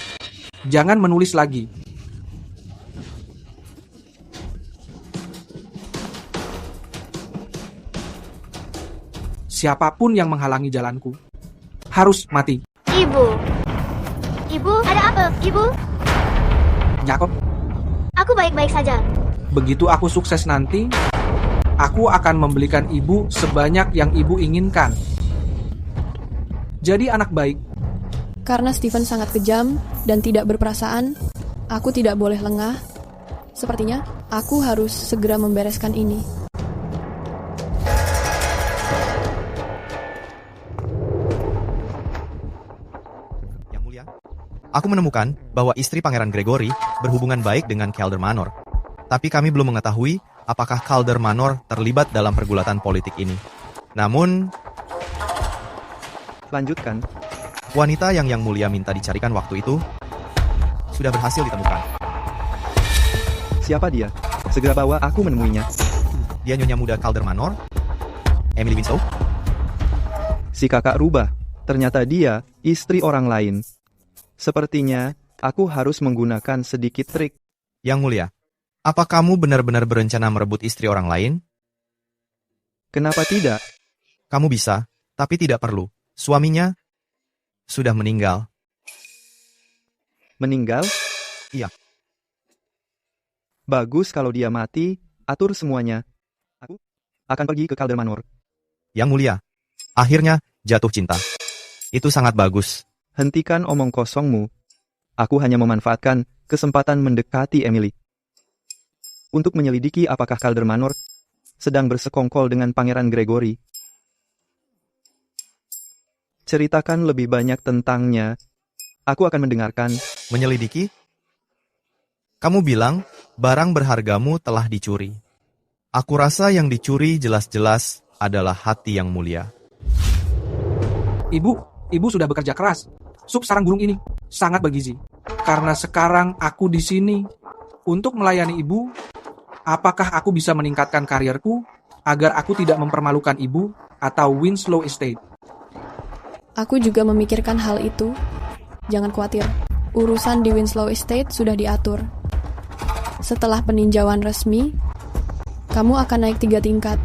Jangan menulis lagi. Siapapun yang menghalangi jalanku, harus mati. Ibu, ada apa, Ibu? Jacob, Aku baik-baik saja. begitu aku sukses nanti, aku akan membelikan ibu sebanyak yang ibu inginkan. Jadi anak baik. Karena Stephen sangat kejam dan tidak berperasaan, aku tidak boleh lengah. Sepertinya aku harus segera membereskan ini. Yang mulia, aku menemukan bahwa istri Pangeran Gregory berhubungan baik dengan Calder Manor. Tapi kami belum mengetahui apakah Calder Manor terlibat dalam pergulatan politik ini. Namun, Lanjutkan. wanita yang Yang Mulia minta dicarikan waktu itu sudah berhasil ditemukan. Siapa dia? Segera bawa aku menemuinya. Dia nyonya muda Calder Manor, Emily Winslow. Si kakak rubah. Ternyata dia istri orang lain. Sepertinya aku harus menggunakan sedikit trik. Yang Mulia, apa kamu benar-benar berencana merebut istri orang lain? Kenapa tidak? Kamu bisa, tapi tidak perlu. Suaminya sudah meninggal. Meninggal? Iya. Bagus kalau dia mati, atur semuanya. Aku akan pergi ke Calder Manor. Yang Mulia, akhirnya jatuh cinta. Itu sangat bagus. Hentikan omong kosongmu. Aku hanya memanfaatkan kesempatan mendekati Emily untuk menyelidiki apakah Calder Manor sedang bersekongkol dengan Pangeran Gregory. Ceritakan lebih banyak tentangnya. Aku akan mendengarkan. Menyelidiki? Kamu bilang barang berhargamu telah dicuri. Aku rasa yang dicuri jelas-jelas adalah hati Yang Mulia. Ibu sudah bekerja keras. Sup sarang burung ini sangat bergizi. Karena sekarang aku di sini untuk melayani ibu, apakah aku bisa meningkatkan karierku agar aku tidak mempermalukan ibu atau Winslow Estate? Aku juga memikirkan hal itu. Jangan khawatir, urusan di Winslow Estate sudah diatur. Setelah peninjauan resmi, kamu akan naik 3 tingkat.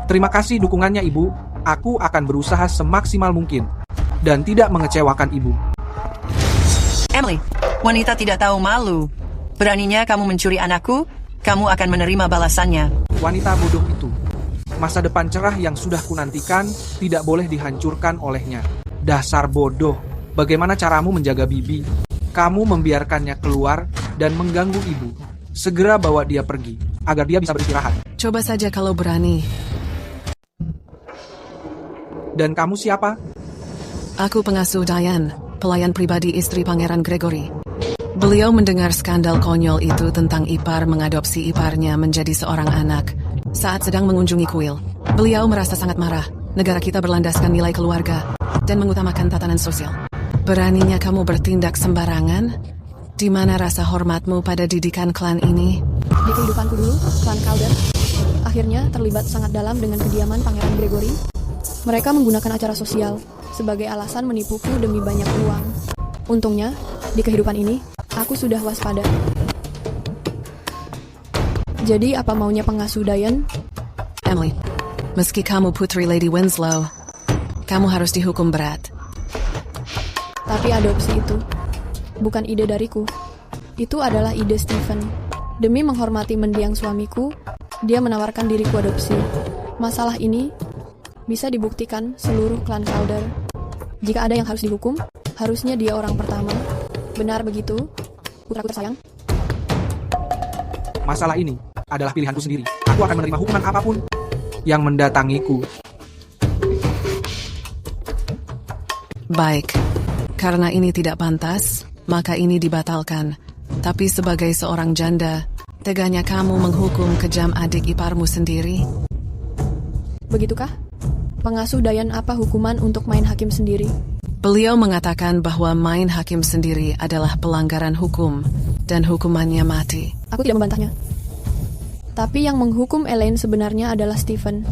Terima kasih dukungannya, Ibu. Aku akan berusaha semaksimal mungkin dan tidak mengecewakan Ibu. Emily, wanita tidak tahu malu. Beraninya kamu mencuri anakku, kamu akan menerima balasannya. Wanita bodoh itu. Masa depan cerah yang sudah kunantikan tidak boleh dihancurkan olehnya. Dasar bodoh. Bagaimana caramu menjaga Bibi? Kamu membiarkannya keluar dan mengganggu ibu. Segera bawa dia pergi, agar dia bisa beristirahat. Coba saja kalau berani. Dan kamu siapa? Aku pengasuh Diane, pelayan pribadi istri Pangeran Gregory. Beliau mendengar skandal konyol itu tentang ipar mengadopsi iparnya menjadi seorang anak saat sedang mengunjungi kuil. Beliau merasa sangat marah. Negara kita berlandaskan nilai keluarga dan mengutamakan tatanan sosial. Beraninya kamu bertindak sembarangan? Di mana rasa hormatmu pada didikan klan ini? Di kehidupanku dulu, klan Calder akhirnya terlibat sangat dalam dengan kediaman Pangeran Gregory. Mereka menggunakan acara sosial sebagai alasan menipuku demi banyak uang. Untungnya, di kehidupan ini, aku sudah waspada. Jadi apa maunya pengasuh Diane? Emily, meski kamu putri Lady Winslow, kamu harus dihukum berat. Tapi adopsi itu bukan ide dariku. Itu adalah ide Stephen. Demi menghormati mendiang suamiku, dia menawarkan diriku adopsi. Masalah ini bisa dibuktikan seluruh klan Calder. Jika ada yang harus dihukum, harusnya dia orang pertama. Benar begitu, putraku tersayang? Masalah ini adalah pilihanku sendiri. Aku akan menerima hukuman apapun yang mendatangiku. Baik, karena ini tidak pantas, maka ini dibatalkan. Tapi sebagai seorang janda, teganya kamu menghukum kejam adik iparmu sendiri? Begitukah? Pengasuh Diane apa hukuman untuk main hakim sendiri? Beliau mengatakan bahwa main hakim sendiri adalah pelanggaran hukum dan hukumannya mati. Aku tidak membantahnya. Tapi yang menghukum Elaine sebenarnya adalah Stephen.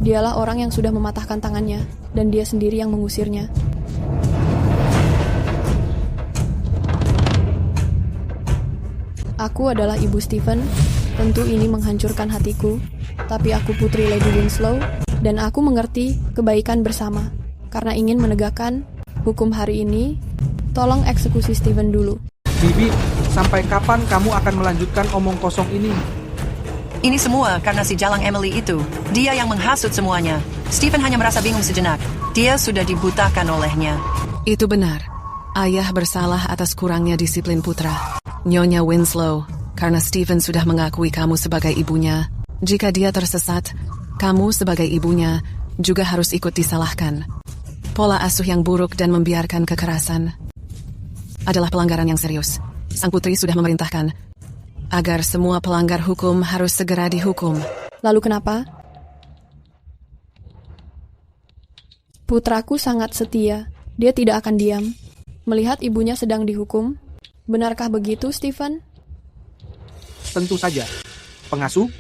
Dialah orang yang sudah mematahkan tangannya, dan dia sendiri yang mengusirnya. Aku adalah ibu Stephen, tentu ini menghancurkan hatiku, tapi aku putri Lady Winslow, dan aku mengerti kebaikan bersama. Karena ingin menegakkan hukum hari ini, tolong eksekusi Stephen dulu. Bibi, sampai kapan kamu akan melanjutkan omong kosong ini? Ini semua karena si jalang Emily itu. Dia yang menghasut semuanya. Stephen hanya merasa bingung sejenak. Dia sudah dibutakan olehnya. Itu benar. Ayah bersalah atas kurangnya disiplin putra. Nyonya Winslow, karena Stephen sudah mengakui kamu sebagai ibunya. Jika dia tersesat, kamu sebagai ibunya juga harus ikut disalahkan. Pola asuh yang buruk dan membiarkan kekerasan adalah pelanggaran yang serius. Sang putri sudah memerintahkan agar semua pelanggar hukum harus segera dihukum. Lalu kenapa? Putraku sangat setia. Dia tidak akan diam. Melihat ibunya sedang dihukum. Benarkah begitu, Stephen? Tentu saja. Pengasuh,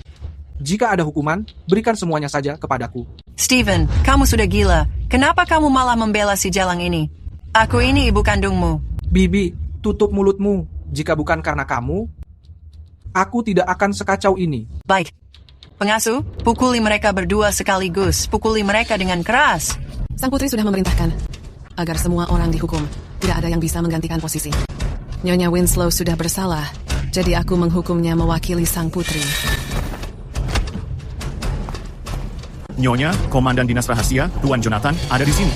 jika ada hukuman, berikan semuanya saja kepadaku. Steven, kamu sudah gila. Kenapa kamu malah membela si Jalang ini? Aku ini ibu kandungmu. Bibi, tutup mulutmu. Jika bukan karena kamu, aku tidak akan sekacau ini. Baik. Pengasuh, pukuli mereka berdua sekaligus. Pukuli mereka dengan keras. Sang putri sudah memerintahkan agar semua orang dihukum. Tidak ada yang bisa menggantikan posisi. Nyonya Winslow sudah bersalah, jadi aku menghukumnya mewakili sang putri. Nyonya, Komandan Dinas Rahasia, Tuan Jonathan, ada di sini.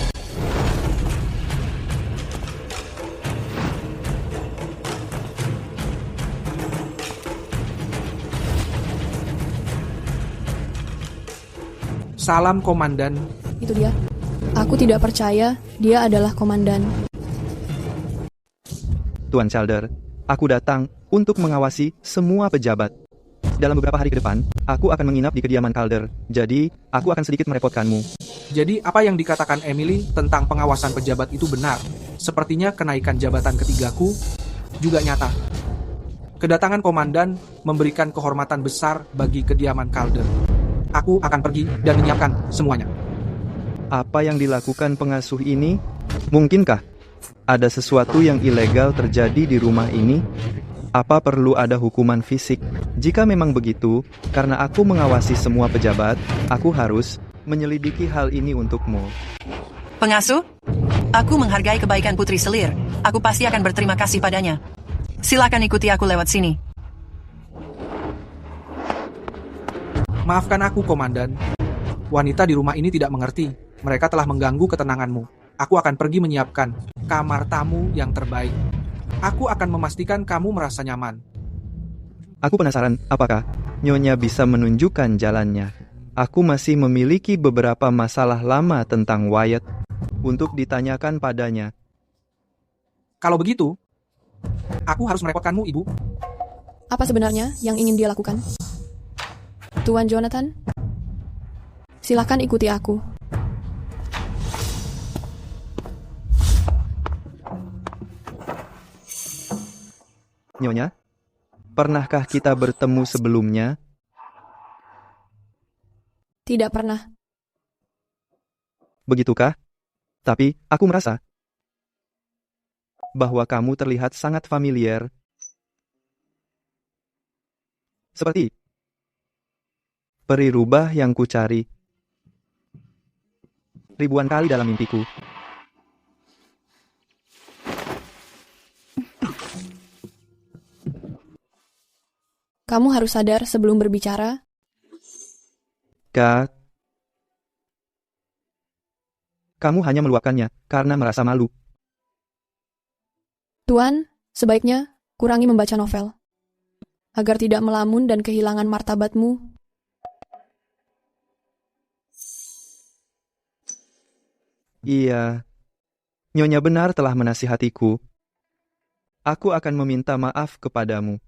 Salam, Komandan. Itu dia. Aku tidak percaya dia adalah komandan. Tuan Calder, aku datang untuk mengawasi semua pejabat. Dalam beberapa hari ke depan, aku akan menginap di kediaman Calder, jadi aku akan sedikit merepotkanmu. Jadi apa yang dikatakan Emily tentang pengawasan pejabat itu benar. Sepertinya kenaikan jabatan ketigaku juga nyata. Kedatangan komandan memberikan kehormatan besar bagi kediaman Calder. Aku akan pergi dan menyiapkan semuanya. Apa yang dilakukan pengasuh ini? Mungkinkah ada sesuatu yang ilegal terjadi di rumah ini? Apa perlu ada hukuman fisik? Jika memang begitu, karena aku mengawasi semua pejabat, aku harus menyelidiki hal ini untukmu. Pengasuh, aku menghargai kebaikan Putri Selir. Aku pasti akan berterima kasih padanya. Silakan ikuti aku lewat sini. Maafkan aku, Komandan. Wanita di rumah ini tidak mengerti. Mereka telah mengganggu ketenanganmu. Aku akan pergi menyiapkan kamar tamu yang terbaik. Aku akan memastikan kamu merasa nyaman. Aku penasaran, apakah Nyonya bisa menunjukkan jalannya? Aku masih memiliki beberapa masalah lama tentang Wyatt untuk ditanyakan padanya. Kalau begitu, aku harus merepotkanmu, Ibu. Apa sebenarnya yang ingin dia lakukan? Tuan Jonathan, silakan ikuti aku. Nyonya, pernahkah kita bertemu sebelumnya? Tidak pernah. Begitukah? Tapi, aku merasa bahwa kamu terlihat sangat familiar. Seperti peri rubah yang kucari ribuan kali dalam mimpiku. Kamu harus sadar sebelum berbicara. Kak, kamu hanya meluapkannya karena merasa malu. Tuan, sebaiknya kurangi membaca novel. Agar tidak melamun dan kehilangan martabatmu. Iya, Nyonya benar telah menasihatiku. Aku akan meminta maaf kepadamu.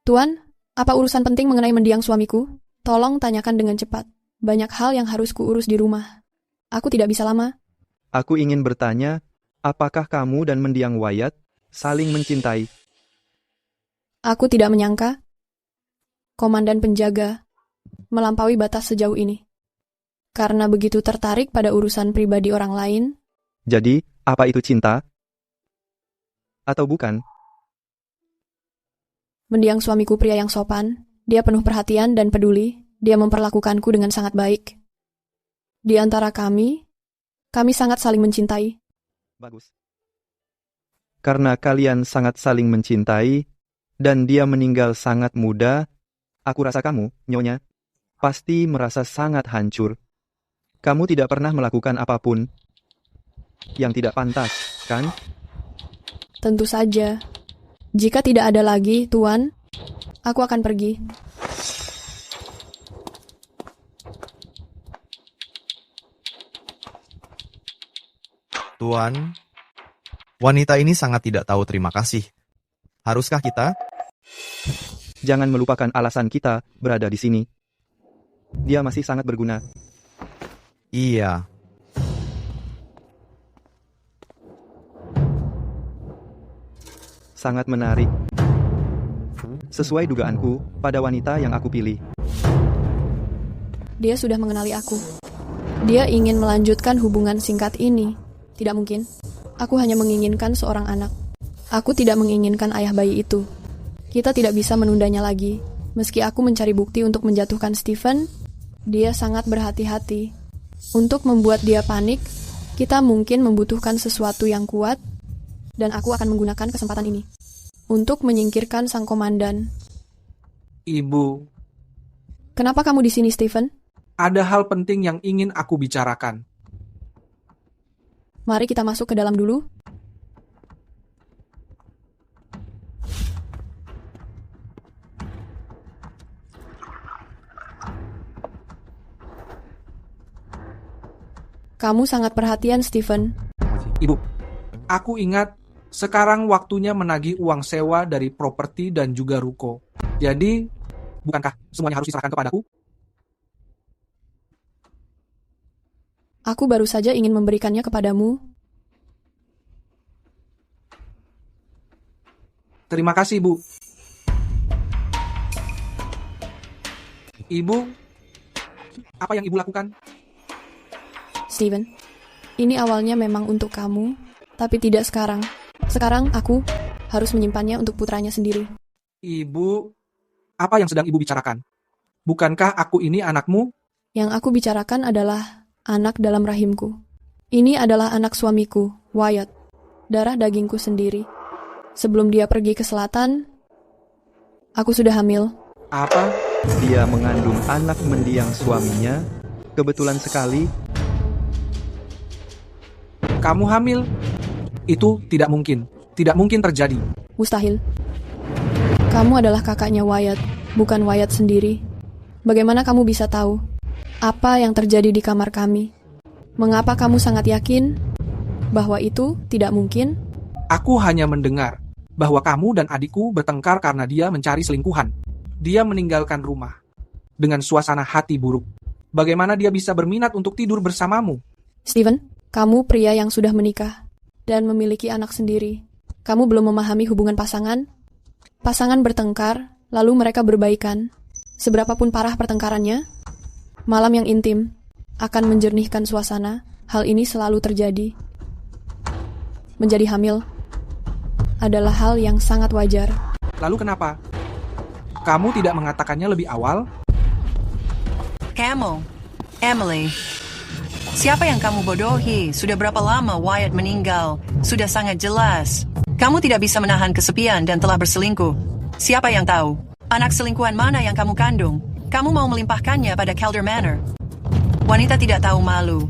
Tuan, apa urusan penting mengenai mendiang suamiku? Tolong tanyakan dengan cepat. Banyak hal yang harus kuurus di rumah. Aku tidak bisa lama. Aku ingin bertanya, apakah kamu dan mendiang Wyatt saling mencintai? Aku tidak menyangka komandan penjaga melampaui batas sejauh ini. Karena begitu tertarik pada urusan pribadi orang lain. Jadi, apa itu cinta? Atau bukan? Mendiang suamiku pria yang sopan, dia penuh perhatian dan peduli, dia memperlakukanku dengan sangat baik. Di antara kami sangat saling mencintai. Bagus. Karena kalian sangat saling mencintai, dan dia meninggal sangat muda, aku rasa kamu, Nyonya, pasti merasa sangat hancur. Kamu tidak pernah melakukan apapun yang tidak pantas, kan? Tentu saja. Jika tidak ada lagi, Tuan, aku akan pergi. Tuan, wanita ini sangat tidak tahu terima kasih. Haruskah kita? Jangan melupakan alasan kita berada di sini. Dia masih sangat berguna. Iya. Sangat menarik. Sesuai dugaanku, pada wanita yang aku pilih. Dia sudah mengenali aku. Dia ingin melanjutkan hubungan singkat ini. Tidak mungkin. Aku hanya menginginkan seorang anak. Aku tidak menginginkan ayah bayi itu. Kita tidak bisa menundanya lagi. Meski aku mencari bukti untuk menjatuhkan Stephen, dia sangat berhati-hati. Untuk membuat dia panik, kita mungkin membutuhkan sesuatu yang kuat, dan aku akan menggunakan kesempatan ini untuk menyingkirkan sang komandan. Ibu, Kenapa kamu di sini, Stephen? ada hal penting yang ingin aku bicarakan. Mari kita masuk ke dalam dulu. Kamu sangat perhatian, Stephen. Ibu, aku ingat sekarang waktunya menagih uang sewa dari properti dan juga ruko. Jadi, bukankah semuanya harus diserahkan kepadaku? Aku baru saja ingin memberikannya kepadamu. Terima kasih, Bu. Ibu, apa yang Ibu lakukan? Steven, ini awalnya memang untuk kamu, tapi tidak sekarang. Sekarang aku harus menyimpannya untuk putranya sendiri. Ibu, apa yang sedang Ibu bicarakan? Bukankah aku ini anakmu? Yang aku bicarakan adalah anak dalam rahimku. Ini adalah anak suamiku, Wyatt. Darah dagingku sendiri. Sebelum dia pergi ke selatan, aku sudah hamil. Apa? Dia mengandung anak mendiang suaminya. Kebetulan sekali. Kamu hamil? Itu tidak mungkin. Tidak mungkin terjadi. Mustahil. Kamu adalah kakaknya Wyatt, bukan Wyatt sendiri. Bagaimana kamu bisa tahu apa yang terjadi di kamar kami? Mengapa kamu sangat yakin bahwa itu tidak mungkin? Aku hanya mendengar bahwa kamu dan adikku bertengkar karena dia mencari selingkuhan. Dia meninggalkan rumah dengan suasana hati buruk. Bagaimana dia bisa berminat untuk tidur bersamamu? Steven, kamu pria yang sudah menikah dan memiliki anak sendiri. Kamu belum memahami hubungan pasangan? Pasangan bertengkar, lalu mereka berbaikan. Seberapapun parah pertengkarannya, malam yang intim akan menjernihkan suasana. Hal ini selalu terjadi. Menjadi hamil adalah hal yang sangat wajar. Lalu kenapa? Kamu tidak mengatakannya lebih awal? Kamu, Emily. Siapa yang kamu bodohi? Sudah berapa lama Wyatt meninggal? Sudah sangat jelas. Kamu tidak bisa menahan kesepian dan telah berselingkuh. Siapa yang tahu? Anak selingkuhan mana yang kamu kandung? Kamu mau melimpahkannya pada Calder Manor. Wanita tidak tahu malu.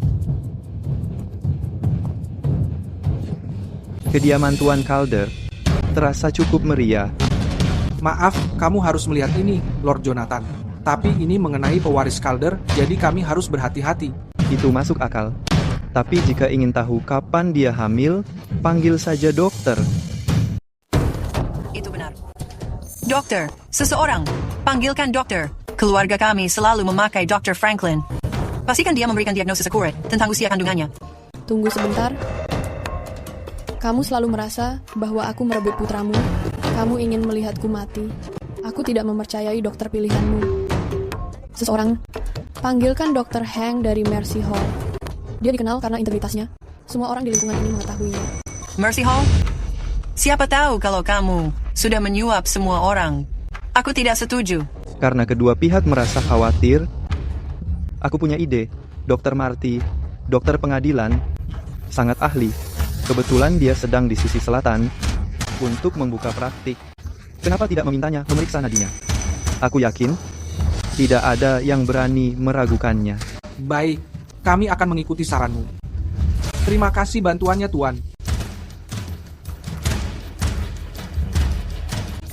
Kediaman Tuan Calder terasa cukup meriah. Maaf, kamu harus melihat ini, Lord Jonathan. Tapi ini mengenai pewaris Calder, jadi kami harus berhati-hati. Itu masuk akal. Tapi jika ingin tahu kapan dia hamil, panggil saja dokter. Itu benar. Dokter, seseorang. Panggilkan dokter. Keluarga kami selalu memakai Dr. Franklin. Pastikan dia memberikan diagnosis akurat tentang usia kandungannya. Tunggu sebentar. Kamu selalu merasa bahwa aku merebut putramu. Kamu ingin melihatku mati. Aku tidak mempercayai dokter pilihanmu. Seseorang, panggilkan Dr. Hank dari Mercy Hall. Dia dikenal karena integritasnya. Semua orang di lingkungan ini mengetahuinya. Mercy Hall? Siapa tahu kalau kamu sudah menyuap semua orang. Aku tidak setuju. Karena kedua pihak merasa khawatir, aku punya ide. Dr. Marty, dokter pengadilan, sangat ahli. Kebetulan dia sedang di sisi selatan untuk membuka praktik. Kenapa tidak memintanya memeriksa nadinya? Aku yakin tidak ada yang berani meragukannya. Baik, kami akan mengikuti saranmu. Terima kasih bantuannya, Tuan.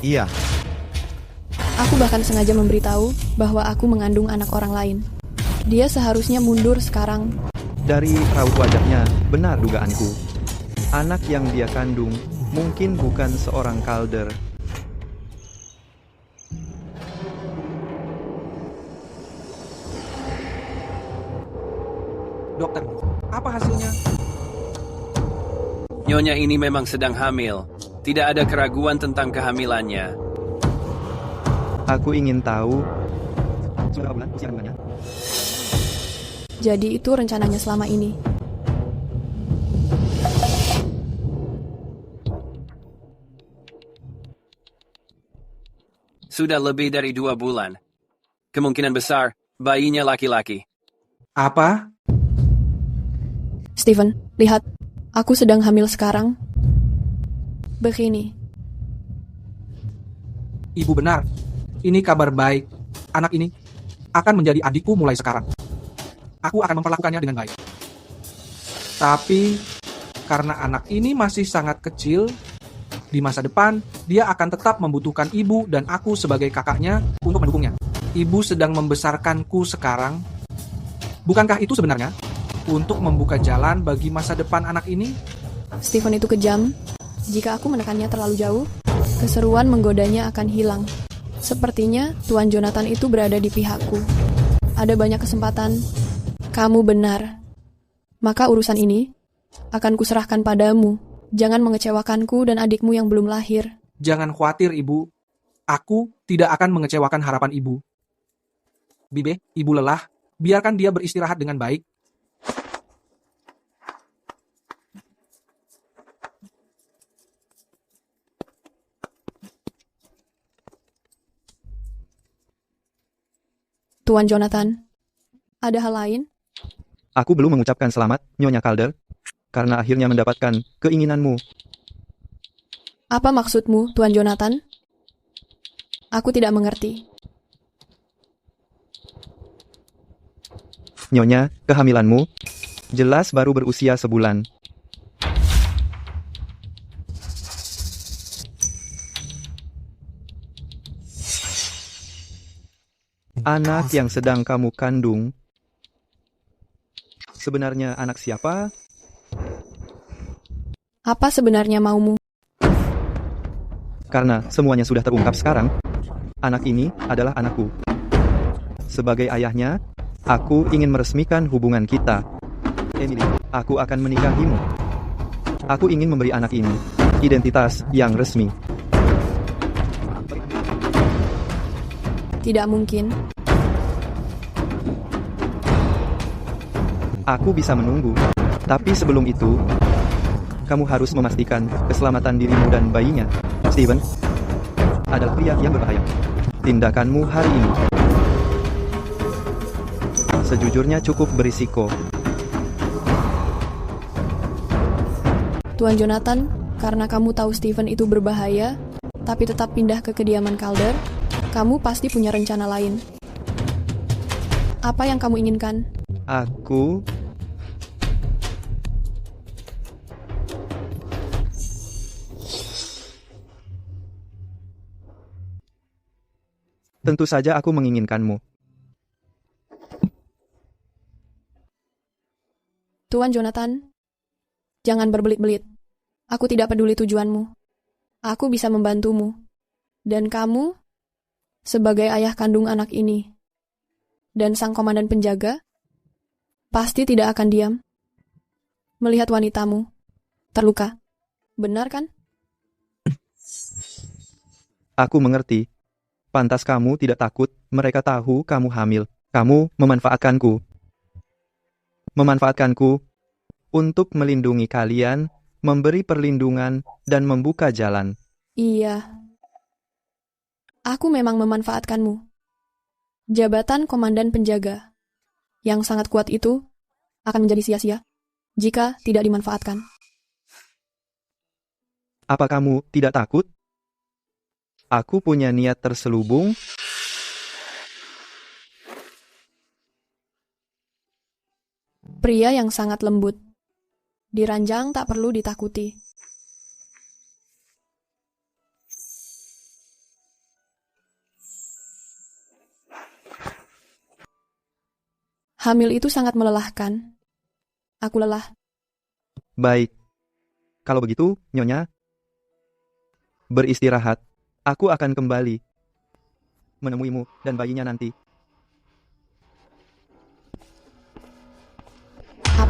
Iya. Aku bahkan sengaja memberitahu bahwa aku mengandung anak orang lain. Dia seharusnya mundur sekarang. Dari raut wajahnya, benar dugaanku. Anak yang dia kandung mungkin bukan seorang Calder. Dokter, apa hasilnya? Nyonya ini memang sedang hamil. Tidak ada keraguan tentang kehamilannya. Aku ingin tahu sudah bulan usia kandungannya. Jadi itu rencananya selama ini. Sudah lebih dari 2 bulan. Kemungkinan besar, bayinya laki-laki. Apa? Steven, lihat. Aku sedang hamil sekarang. Begini. Ibu benar. Ini kabar baik. Anak ini akan menjadi adikku mulai sekarang. Aku akan memperlakukannya dengan baik. Tapi, karena anak ini masih sangat kecil, di masa depan, dia akan tetap membutuhkan ibu dan aku sebagai kakaknya untuk mendukungnya. Ibu sedang membesarkanku sekarang. Bukankah itu sebenarnya untuk membuka jalan bagi masa depan anak ini? Steven itu kejam. Jika aku menekannya terlalu jauh, keseruan menggodanya akan hilang. Sepertinya Tuan Jonathan itu berada di pihakku. Ada banyak kesempatan. Kamu benar. Maka urusan ini akan kuserahkan padamu. Jangan mengecewakanku dan adikmu yang belum lahir. Jangan khawatir, Ibu. Aku tidak akan mengecewakan harapan Ibu. Bibe, Ibu lelah. Biarkan dia beristirahat dengan baik. Tuan Jonathan, ada hal lain? Aku belum mengucapkan selamat, Nyonya Calder, karena akhirnya mendapatkan keinginanmu. Apa maksudmu, Tuan Jonathan? Aku tidak mengerti. Nyonya, kehamilanmu jelas baru berusia sebulan. Anak yang sedang kamu kandung sebenarnya anak siapa? Apa sebenarnya maumu? Karena semuanya sudah terungkap sekarang, anak ini adalah anakku. Sebagai ayahnya, aku ingin meresmikan hubungan kita. Emily, aku akan menikahimu. Aku ingin memberi anak ini identitas yang resmi. Tidak mungkin. Aku bisa menunggu, tapi sebelum itu, kamu harus memastikan keselamatan dirimu dan bayinya. Steven adalah pria yang berbahaya. Tindakanmu hari ini sejujurnya cukup berisiko. Tuan Jonathan, karena kamu tahu Steven itu berbahaya, tapi tetap pindah ke kediaman Calder, kamu pasti punya rencana lain. Apa yang kamu inginkan? Aku tentu saja aku menginginkanmu. Tuan Jonathan, jangan berbelit-belit. Aku tidak peduli tujuanmu. Aku bisa membantumu. Dan kamu, sebagai ayah kandung anak ini, dan sang komandan penjaga, pasti tidak akan diam melihat wanitamu terluka. Benar kan? Aku mengerti. Pantas kamu tidak takut mereka tahu kamu hamil. Kamu memanfaatkanku. Memanfaatkanku untuk melindungi kalian, memberi perlindungan, dan membuka jalan. Iya. Aku memang memanfaatkanmu. Jabatan komandan penjaga yang sangat kuat itu akan menjadi sia-sia jika tidak dimanfaatkan. Apa kamu tidak takut? Aku punya niat terselubung. Pria yang sangat lembut. Diranjang tak perlu ditakuti. Hamil itu sangat melelahkan. Aku lelah. Baik. Kalau begitu, Nyonya, beristirahat. Aku akan kembali menemuimu dan bayinya nanti.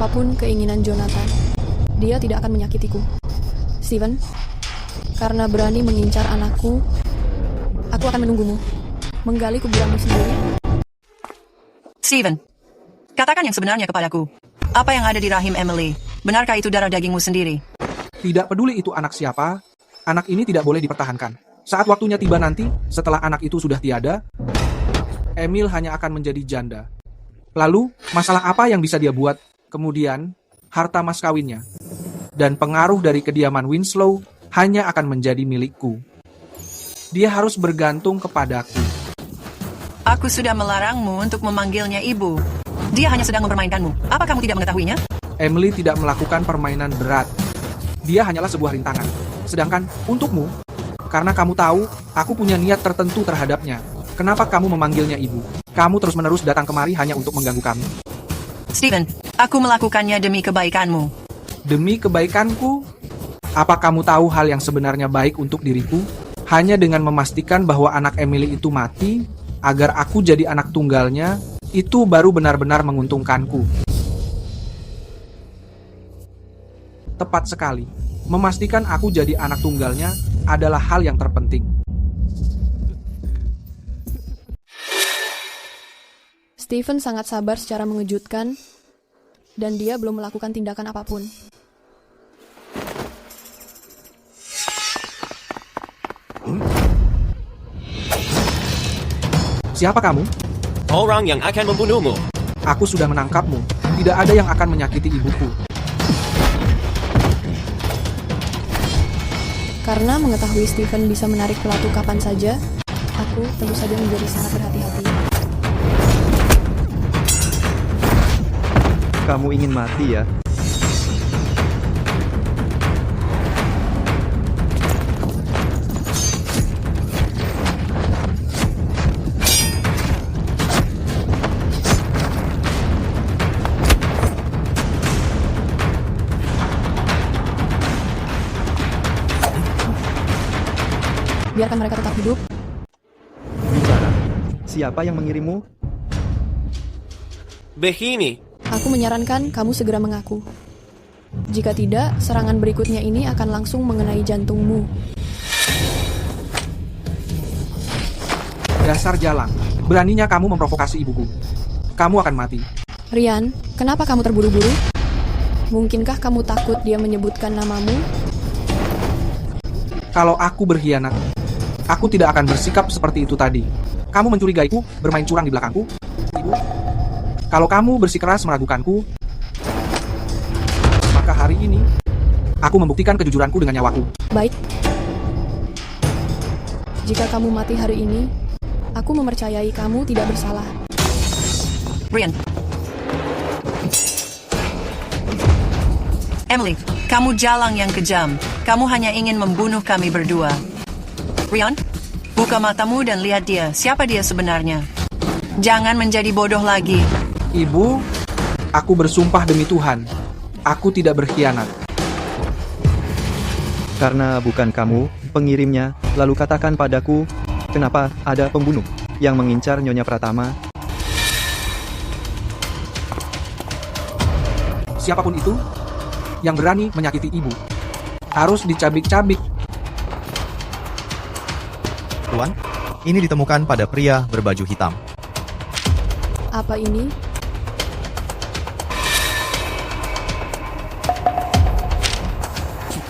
apapun keinginan Jonathan, dia tidak akan menyakitiku. Steven, karena berani mengincar anakku, aku akan menunggumu, menggali kuburanmu sendiri. Steven, katakan yang sebenarnya kepadaku. Apa yang ada di rahim Emily? Benarkah itu darah dagingmu sendiri? Tidak peduli itu anak siapa, anak ini tidak boleh dipertahankan. Saat waktunya tiba nanti, setelah anak itu sudah tiada, Emil hanya akan menjadi janda. Lalu, masalah apa yang bisa dia buat? Kemudian, harta mas kawinnya dan pengaruh dari kediaman Winslow hanya akan menjadi milikku. Dia harus bergantung kepadaku. Aku sudah melarangmu untuk memanggilnya ibu. Dia hanya sedang mempermainkanmu. Apa kamu tidak mengetahuinya? Emily tidak melakukan permainan berat. Dia hanyalah sebuah rintangan. Sedangkan untukmu, karena kamu tahu aku punya niat tertentu terhadapnya. Kenapa kamu memanggilnya ibu? Kamu terus-menerus datang kemari hanya untuk mengganggu kami. Steven, aku melakukannya demi kebaikanmu. Demi kebaikanku? Apa kamu tahu hal yang sebenarnya baik untuk diriku? Hanya dengan memastikan bahwa anak Emily itu mati, agar aku jadi anak tunggalnya, itu baru benar-benar menguntungkanku. Tepat sekali. Memastikan aku jadi anak tunggalnya adalah hal yang terpenting. Steven sangat sabar secara mengejutkan, dan dia belum melakukan tindakan apapun. Siapa kamu? Orang yang akan membunuhmu. Aku sudah menangkapmu. Tidak ada yang akan menyakiti ibuku. Karena mengetahui Steven bisa menarik pelaku kapan saja, aku tentu saja menjadi sangat berhati-hati. Kamu ingin mati ya? Biarkan mereka tetap hidup. Bicara. Siapa yang mengirimmu? Begini. Aku menyarankan kamu segera mengaku. Jika tidak, serangan berikutnya ini akan langsung mengenai jantungmu. Dasar jalang. Beraninya kamu memprovokasi ibuku. Kamu akan mati. Ryan, kenapa kamu terburu-buru? Mungkinkah kamu takut dia menyebutkan namamu? Kalau aku berkhianat, aku tidak akan bersikap seperti itu tadi. Kamu mencurigaiku, bermain curang di belakangku. Ibu, kalau kamu bersikeras meragukanku, maka hari ini, aku membuktikan kejujuranku dengan nyawaku. Baik. Jika kamu mati hari ini, aku mempercayai kamu tidak bersalah. Ryan. Emily, kamu jalang yang kejam. Kamu hanya ingin membunuh kami berdua. Ryan, buka matamu dan lihat dia. Siapa dia sebenarnya? Jangan menjadi bodoh lagi. Ibu, aku bersumpah demi Tuhan, aku tidak berkhianat. Karena bukan kamu pengirimnya, lalu katakan padaku, kenapa ada pembunuh yang mengincar Nyonya Pratama? Siapapun itu yang berani menyakiti ibu harus dicabik-cabik. Tuan, ini ditemukan pada pria berbaju hitam. Apa ini?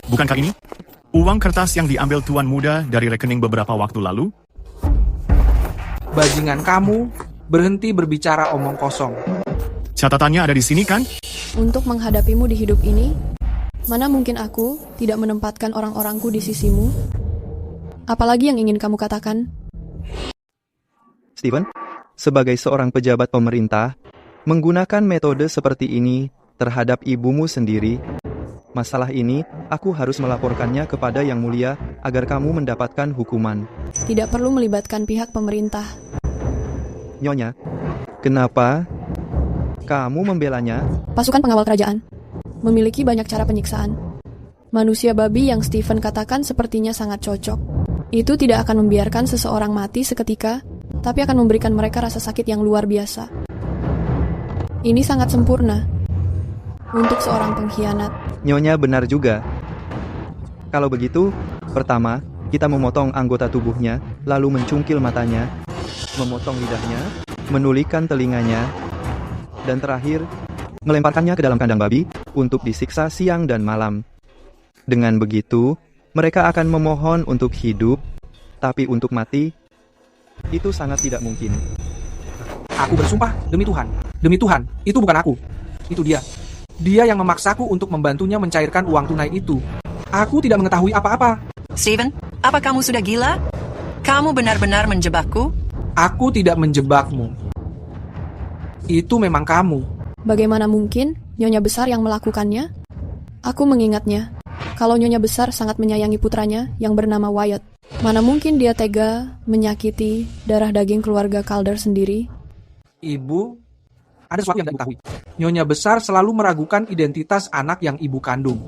Bukankah ini uang kertas yang diambil tuan muda dari rekening beberapa waktu lalu? Bajingan kamu, berhenti berbicara omong kosong. Catatannya ada di sini kan? Untuk menghadapimu di hidup ini, mana mungkin aku tidak menempatkan orang-orangku di sisimu? Apalagi yang ingin kamu katakan? Steven, sebagai seorang pejabat pemerintah, menggunakan metode seperti ini terhadap ibumu sendiri, masalah ini aku harus melaporkannya kepada Yang Mulia agar kamu mendapatkan hukuman. Tidak perlu melibatkan pihak pemerintah. Nyonya, kenapa kamu membelanya? Pasukan pengawal kerajaan memiliki banyak cara penyiksaan. Manusia babi yang Steven katakan sepertinya sangat cocok. Itu tidak akan membiarkan seseorang mati seketika, tapi akan memberikan mereka rasa sakit yang luar biasa. Ini sangat sempurna. untuk seorang pengkhianat. Nyonya benar juga. Kalau begitu, pertama, kita memotong anggota tubuhnya, lalu mencungkil matanya, memotong lidahnya, menulikan telinganya, dan terakhir, melemparkannya ke dalam kandang babi untuk disiksa siang dan malam. Dengan begitu, mereka akan memohon untuk hidup, tapi untuk mati, itu sangat tidak mungkin. Aku bersumpah, demi Tuhan, itu bukan aku. Itu dia. Dia yang memaksaku untuk membantunya mencairkan uang tunai itu. Aku tidak mengetahui apa-apa. Steven, apa kamu sudah gila? Kamu benar-benar menjebakku? Aku tidak menjebakmu. Itu memang kamu. Bagaimana mungkin Nyonya Besar yang melakukannya? Aku mengingatnya. Kalau Nyonya Besar sangat menyayangi putranya yang bernama Wyatt. Mana mungkin dia tega menyakiti darah daging keluarga Calder sendiri? Ibu, ada sesuatu yang tidak ketahui. Nyonya Besar selalu meragukan identitas anak yang ibu kandung.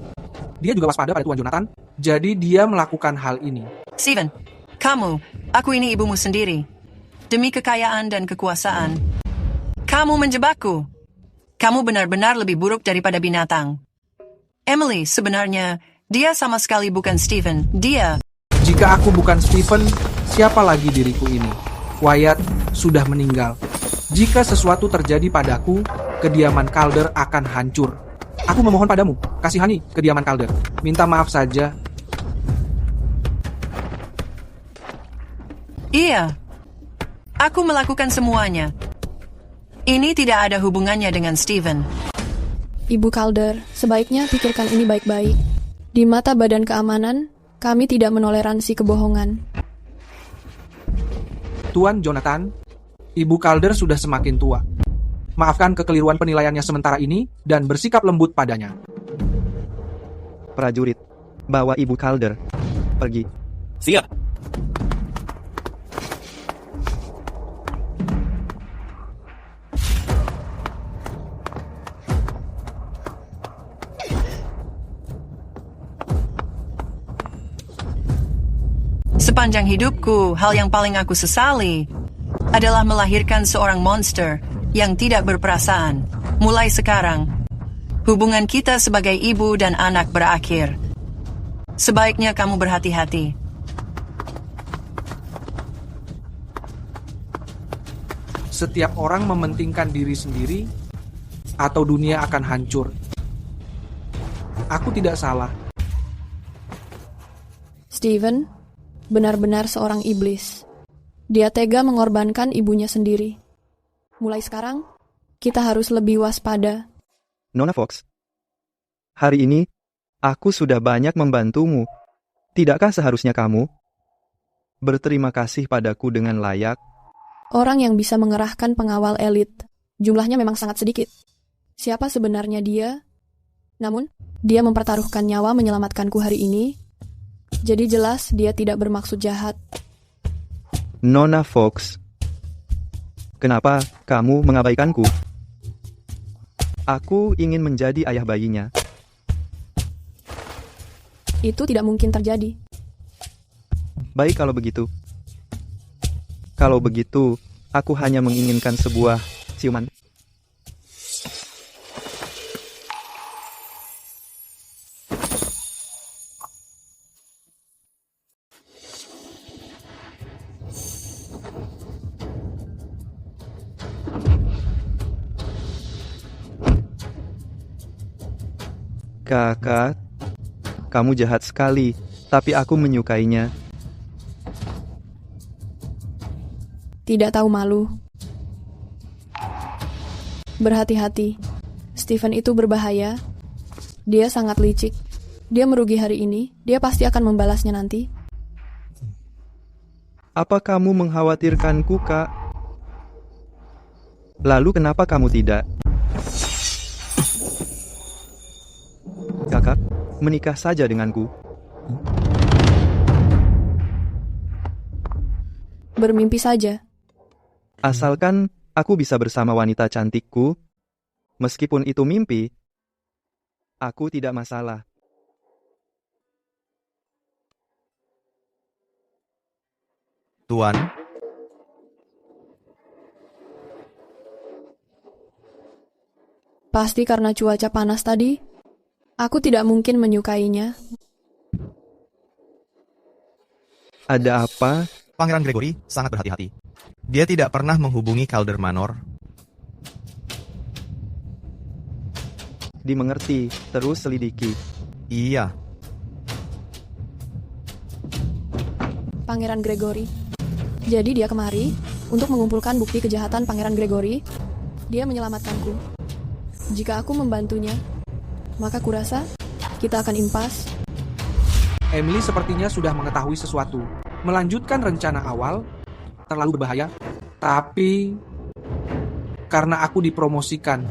Dia juga waspada pada Tuan Jonathan, jadi dia melakukan hal ini. Steven, aku ini ibumu sendiri. Demi kekayaan dan kekuasaan, kamu menjebakku. Kamu benar-benar lebih buruk daripada binatang. Emily, sebenarnya, dia sama sekali bukan Steven. Dia... Jika aku bukan Stephen, siapa lagi diriku ini? Wyatt sudah meninggal. Jika sesuatu terjadi padaku, kediaman Calder akan hancur. Aku memohon padamu, kasihani kediaman Calder. Minta maaf saja. Iya, aku melakukan semuanya. Ini tidak ada hubungannya dengan Steven. Ibu Calder, sebaiknya pikirkan ini baik-baik. Di mata Badan Keamanan, kami tidak menoleransi kebohongan. Tuan Jonathan, Ibu Calder sudah semakin tua. Maafkan kekeliruan penilaiannya sementara ini dan bersikap lembut padanya. Prajurit, bawa Ibu Calder. Pergi. Siap. Sepanjang hidupku, hal yang paling aku sesali adalah melahirkan seorang monster yang tidak berperasaan. Mulai sekarang, hubungan kita sebagai ibu dan anak berakhir. Sebaiknya kamu berhati-hati. Setiap orang mementingkan diri sendiri, atau dunia akan hancur. Aku tidak salah. Steven, benar-benar seorang iblis. Dia tega mengorbankan ibunya sendiri. Mulai sekarang, kita harus lebih waspada. Nona Fox, hari ini, aku sudah banyak membantumu. Tidakkah seharusnya kamu berterima kasih padaku dengan layak? Orang yang bisa mengerahkan pengawal elit, jumlahnya memang sangat sedikit. Siapa sebenarnya dia? Namun, dia mempertaruhkan nyawa menyelamatkanku hari ini. Jadi jelas dia tidak bermaksud jahat. Nona Fox, kenapa kamu mengabaikanku? Aku ingin menjadi ayah bayinya. Itu tidak mungkin terjadi. Baik kalau begitu. Kalau begitu, aku hanya menginginkan sebuah ciuman. Kakak, kamu jahat sekali, tapi aku menyukainya. Tidak tahu malu. Berhati-hati. Steven itu berbahaya. Dia sangat licik. Dia merugi hari ini, dia pasti akan membalasnya nanti. Apa kamu mengkhawatirkanku, Kak? Lalu kenapa kamu tidak? Kakak, menikah saja denganku. Bermimpi saja. Asalkan aku bisa bersama wanita cantikku, meskipun itu mimpi, aku tidak masalah. Tuan, Pasti karena cuaca panas tadi. Aku tidak mungkin menyukainya. Ada apa? Pangeran Gregory sangat berhati-hati. Dia tidak pernah menghubungi Calder Manor. Dimengerti, terus selidiki. Iya. Pangeran Gregory. Jadi dia kemari untuk mengumpulkan bukti kejahatan Pangeran Gregory. Dia menyelamatkanku. Jika aku membantunya, maka kurasa kita akan impas. Emily sepertinya sudah mengetahui sesuatu. Melanjutkan rencana awal terlalu berbahaya. Tapi karena aku dipromosikan,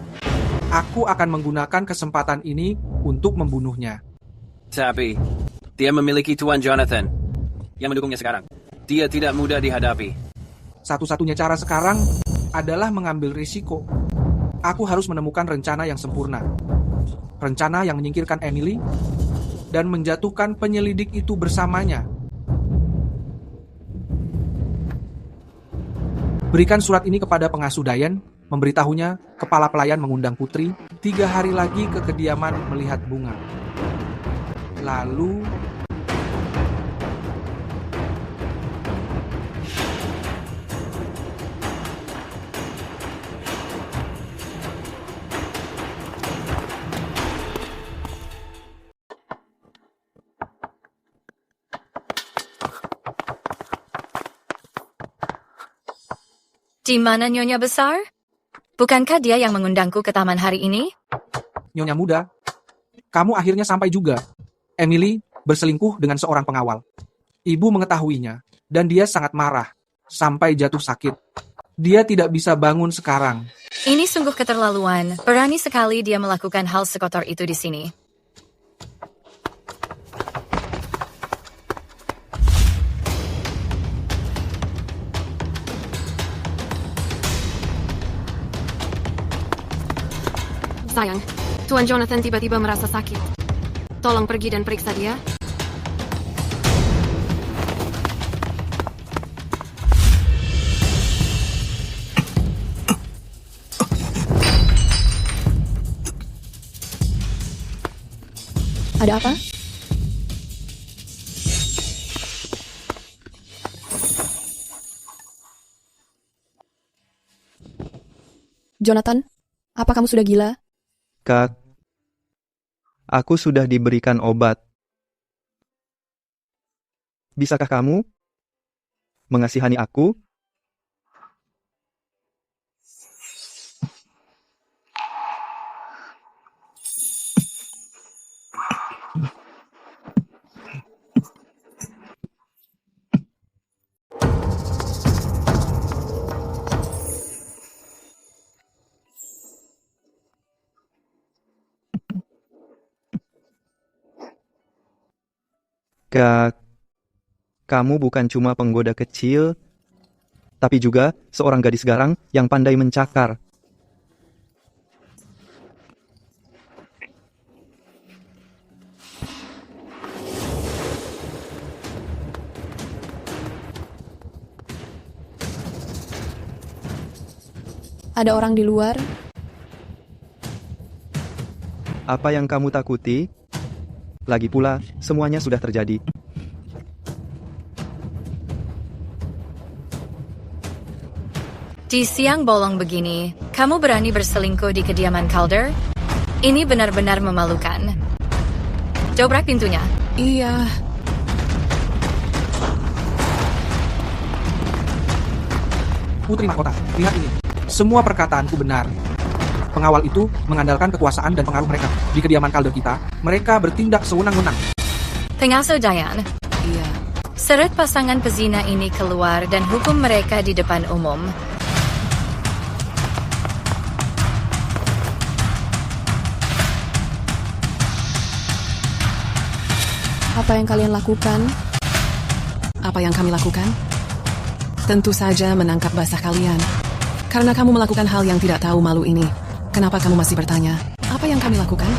aku akan menggunakan kesempatan ini untuk membunuhnya. Tapi, dia memiliki Tuan Jonathan yang mendukungnya sekarang. Dia tidak mudah dihadapi. Satu-satunya cara sekarang adalah mengambil risiko. Aku harus menemukan rencana yang sempurna. Rencana yang menyingkirkan Emily dan menjatuhkan penyelidik itu bersamanya. Berikan surat ini kepada pengasuh Diane, memberitahunya kepala pelayan mengundang Putri 3 hari lagi ke kediaman melihat bunga. Lalu Di mana Nyonya Besar? Bukankah dia yang mengundangku ke taman hari ini? Nyonya Muda, kamu akhirnya sampai juga. Emily berselingkuh dengan seorang pengawal. Ibu mengetahuinya, dan dia sangat marah, sampai jatuh sakit. Dia tidak bisa bangun sekarang. Ini sungguh keterlaluan. Berani sekali dia melakukan hal sekotor itu di sini. Sayang, Tuan Jonathan tiba-tiba merasa sakit. Tolong pergi dan periksa dia. Ada apa? Jonathan, apa kamu sudah gila? Kak, aku sudah diberikan obat. Bisakah kamu mengasihani aku? Kak, kamu bukan cuma penggoda kecil, tapi juga seorang gadis garang yang pandai mencakar. Ada orang di luar. Apa yang kamu takuti? Lagi pula, semuanya sudah terjadi. Di siang bolong begini, kamu berani berselingkuh di kediaman Calder? Ini benar-benar memalukan. Dobrak pintunya. Iya. Putri Mahkota, lihat ini. Semua perkataanku benar. Pengawal itu mengandalkan kekuasaan dan pengaruh mereka. Di kediaman Calder kita, mereka bertindak sewenang-wenang. Pengasuh Diane. Iya. Seret pasangan pezina ini keluar dan hukum mereka di depan umum. Apa yang kalian lakukan? Apa yang kami lakukan? Tentu saja menangkap basah kalian. Karena kamu melakukan hal yang tidak tahu malu ini. Kenapa kamu masih bertanya? Apa yang kami lakukan?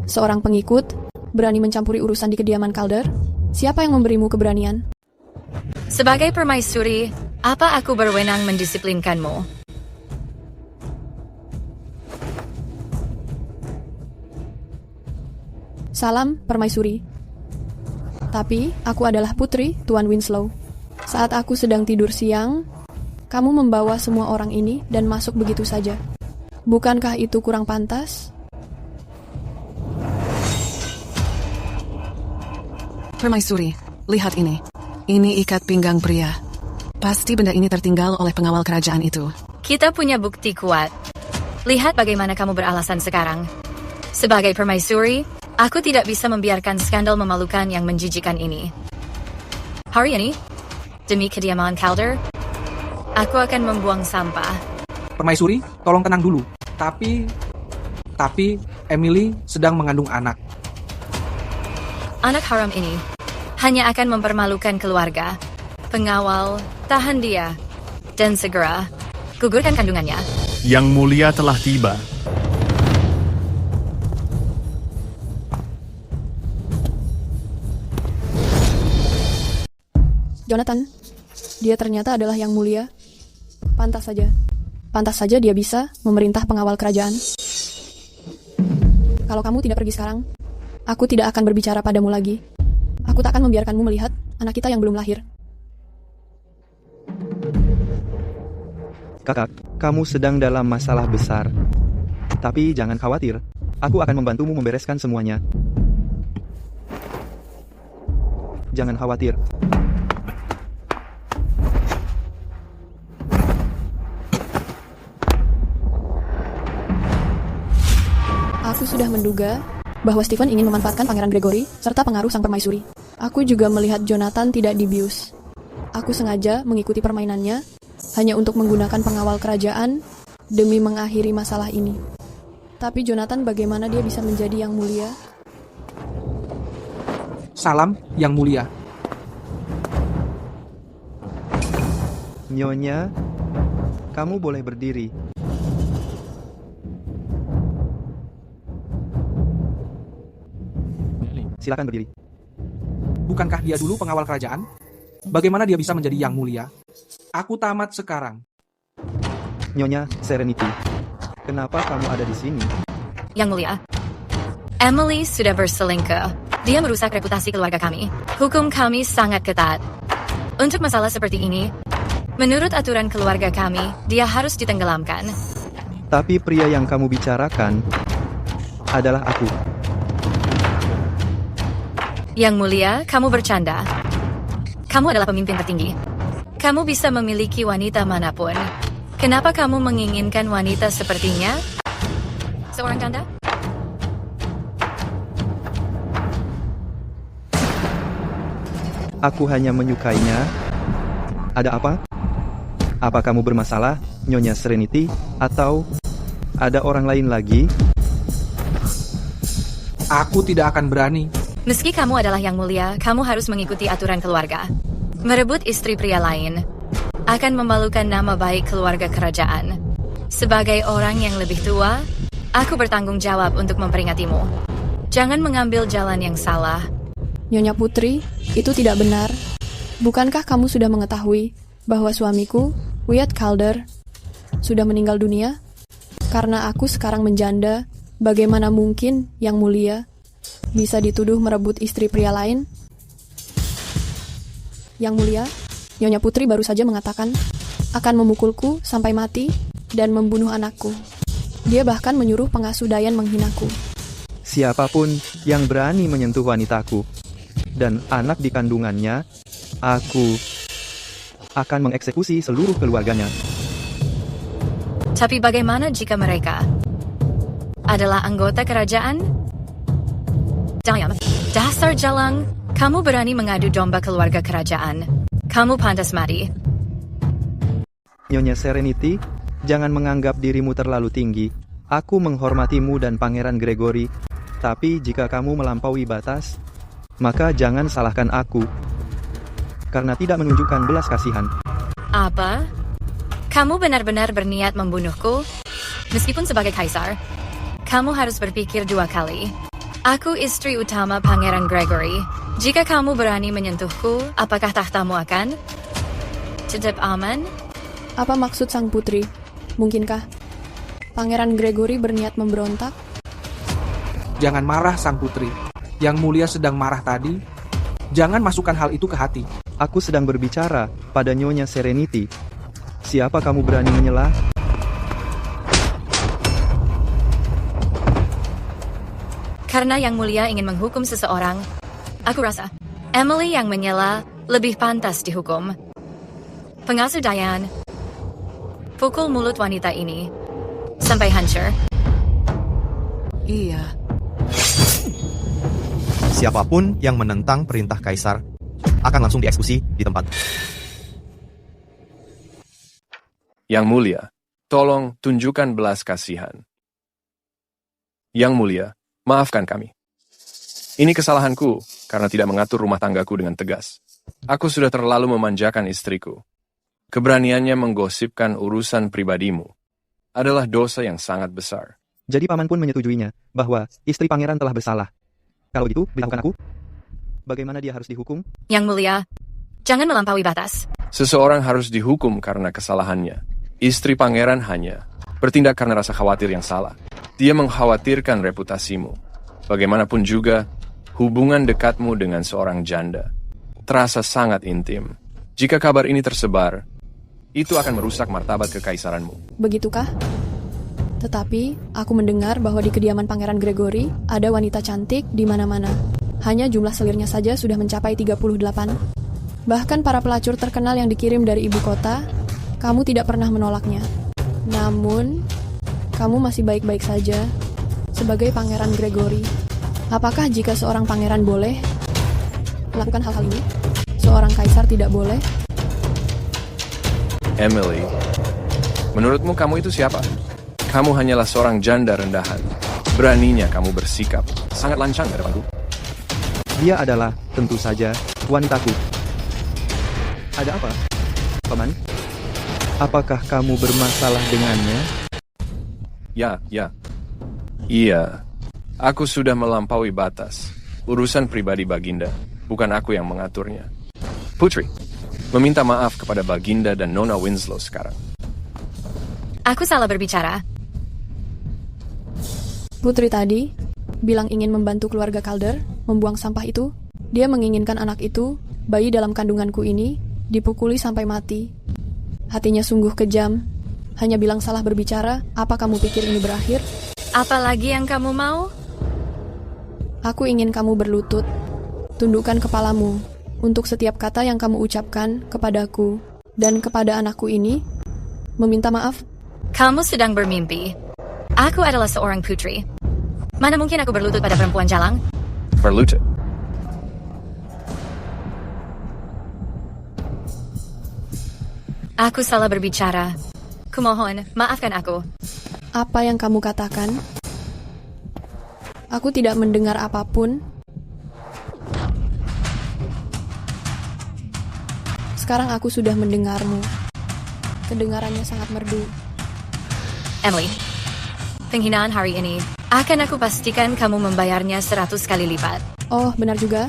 Seorang pengikut berani mencampuri urusan di kediaman Calder? Siapa yang memberimu keberanian? Sebagai permaisuri, apa aku berwenang mendisiplinkanmu? Salam, permaisuri. Tapi, aku adalah putri Tuan Winslow. Saat aku sedang tidur siang, kamu membawa semua orang ini dan masuk begitu saja. Bukankah itu kurang pantas? Permaisuri, lihat ini. Ini ikat pinggang pria. Pasti benda ini tertinggal oleh pengawal kerajaan itu. Kita punya bukti kuat. Lihat bagaimana kamu beralasan sekarang. Sebagai permaisuri, aku tidak bisa membiarkan skandal memalukan yang menjijikan ini. Hari ini, demi kediaman Calder, aku akan membuang sampah. Permaisuri, tolong tenang dulu. Tapi Emily sedang mengandung anak. Anak haram ini hanya akan mempermalukan keluarga. Pengawal, tahan dia. Dan segera, gugurkan kandungannya. Yang mulia telah tiba. Jonathan, dia ternyata adalah yang mulia. Pantas saja dia bisa memerintah pengawal kerajaan. Kalau kamu tidak pergi sekarang, aku tidak akan berbicara padamu lagi. Aku tak akan membiarkanmu melihat anak kita yang belum lahir. Kakak, kamu sedang dalam masalah besar. Tapi jangan khawatir, aku akan membantumu membereskan semuanya. Jangan khawatir. Aku sudah menduga bahwa Stephen ingin memanfaatkan Pangeran Gregory serta pengaruh sang permaisuri. Aku juga melihat Jonathan tidak dibius. Aku sengaja mengikuti permainannya hanya untuk menggunakan pengawal kerajaan demi mengakhiri masalah ini. Tapi Jonathan, bagaimana dia bisa menjadi yang mulia? Salam, yang mulia. Nyonya, kamu boleh berdiri. Silakan berdiri. Bukankah dia dulu pengawal kerajaan? Bagaimana dia bisa menjadi yang mulia? Aku tamat sekarang. Nyonya Serenity, kenapa kamu ada di sini? Yang mulia, Emily sudah berselingkuh. Dia merusak reputasi keluarga kami. Hukum kami sangat ketat. Untuk masalah seperti ini, menurut aturan keluarga kami, dia harus ditenggelamkan. Tapi pria yang kamu bicarakan adalah aku. Yang mulia, kamu bercanda. Kamu adalah pemimpin tertinggi. Kamu bisa memiliki wanita manapun. Kenapa kamu menginginkan wanita sepertinya? Seorang janda? Aku hanya menyukainya. Ada apa? Apa kamu bermasalah, Nyonya Serenity? Atau ada orang lain lagi? Aku tidak akan berani. Meski kamu adalah yang mulia, kamu harus mengikuti aturan keluarga. Merebut istri pria lain akan memalukan nama baik keluarga kerajaan. Sebagai orang yang lebih tua, aku bertanggung jawab untuk memperingatimu. Jangan mengambil jalan yang salah. Nyonya Putri, itu tidak benar. Bukankah kamu sudah mengetahui bahwa suamiku, Wyatt Calder, sudah meninggal dunia? Karena aku sekarang menjanda, bagaimana mungkin yang mulia bisa dituduh merebut istri pria lain? Yang mulia, Nyonya Putri baru saja mengatakan akan memukulku sampai mati dan membunuh anakku. Dia bahkan menyuruh pengasuh Dayan menghinaku. Siapapun yang berani menyentuh wanitaku dan anak di kandungannya, aku akan mengeksekusi seluruh keluarganya. Tapi bagaimana jika mereka adalah anggota kerajaan? Diam, dasar jalang, kamu berani mengadu domba keluarga kerajaan. Kamu pantas mati. Nyonya Serenity, jangan menganggap dirimu terlalu tinggi. Aku menghormatimu dan Pangeran Gregory. Tapi jika kamu melampaui batas, maka jangan salahkan aku. Karena tidak menunjukkan belas kasihan. Apa? Kamu benar-benar berniat membunuhku? Meskipun sebagai kaisar, kamu harus berpikir dua kali. Aku istri utama Pangeran Gregory. Jika kamu berani menyentuhku, apakah tahtamu akan Tetap aman? Apa maksud sang putri? Mungkinkah Pangeran Gregory berniat memberontak? Jangan marah, Sang Putri. Yang Mulia sedang marah tadi. Jangan masukkan hal itu ke hati. Aku sedang berbicara pada Nyonya Serenity. Siapa kamu berani menyela? Karena Yang Mulia ingin menghukum seseorang, aku rasa Emily yang menyela lebih pantas dihukum. Pengasuh Diane, pukul mulut wanita ini sampai hancur. Iya. Siapapun yang menentang perintah Kaisar akan langsung dieksekusi di tempat. Yang Mulia, tolong tunjukkan belas kasihan. Yang Mulia, maafkan kami. Ini kesalahanku karena tidak mengatur rumah tanggaku dengan tegas. Aku sudah terlalu memanjakan istriku. Keberaniannya menggosipkan urusan pribadimu adalah dosa yang sangat besar. Jadi paman pun menyetujuinya bahwa istri pangeran telah bersalah. Kalau gitu, beritahukan aku, bagaimana dia harus dihukum? Yang Mulia, jangan melampaui batas. Seseorang harus dihukum karena kesalahannya. Istri pangeran hanya bertindak karena rasa khawatir yang salah. Dia mengkhawatirkan reputasimu. Bagaimanapun juga, hubungan dekatmu dengan seorang janda terasa sangat intim. Jika kabar ini tersebar, itu akan merusak martabat kekaisaranmu. Begitukah? Tetapi, aku mendengar bahwa di kediaman Pangeran Gregory ada wanita cantik di mana-mana. Hanya jumlah selirnya saja sudah mencapai 38. Bahkan para pelacur terkenal yang dikirim dari ibu kota, kamu tidak pernah menolaknya. Namun, kamu masih baik-baik saja sebagai Pangeran Gregory. Apakah jika seorang pangeran boleh melakukan hal-hal ini, seorang kaisar tidak boleh? Emily, menurutmu kamu itu siapa? Kamu hanyalah seorang janda rendahan. Beraninya kamu bersikap sangat lancang di depanku. Dia adalah, tentu saja, wanitaku. Ada apa, Paman? Apakah kamu bermasalah dengannya? Ya. Iya, aku sudah melampaui batas. Urusan pribadi Baginda, bukan aku yang mengaturnya. Putri, meminta maaf kepada Baginda dan Nona Winslow sekarang. Aku salah berbicara. Putri tadi bilang ingin membantu keluarga Calder membuang sampah itu. Dia menginginkan anak itu, bayi dalam kandunganku ini, dipukuli sampai mati. Hatinya sungguh kejam. Hanya bilang salah berbicara, apa kamu pikir ini berakhir? Apalagi yang kamu mau? Aku ingin kamu berlutut. Tundukkan kepalamu untuk setiap kata yang kamu ucapkan kepadaku dan kepada anakku ini. Meminta maaf. Kamu sedang bermimpi. Aku adalah seorang putri. Mana mungkin aku berlutut pada perempuan jalang? Berlutut. Aku salah berbicara. Kumohon, maafkan aku. Apa yang kamu katakan? Aku tidak mendengar apapun. Sekarang aku sudah mendengarmu. Kedengarannya sangat merdu. Emily, penghinaan hari ini akan aku pastikan kamu membayarnya 100 kali lipat. Oh, benar juga.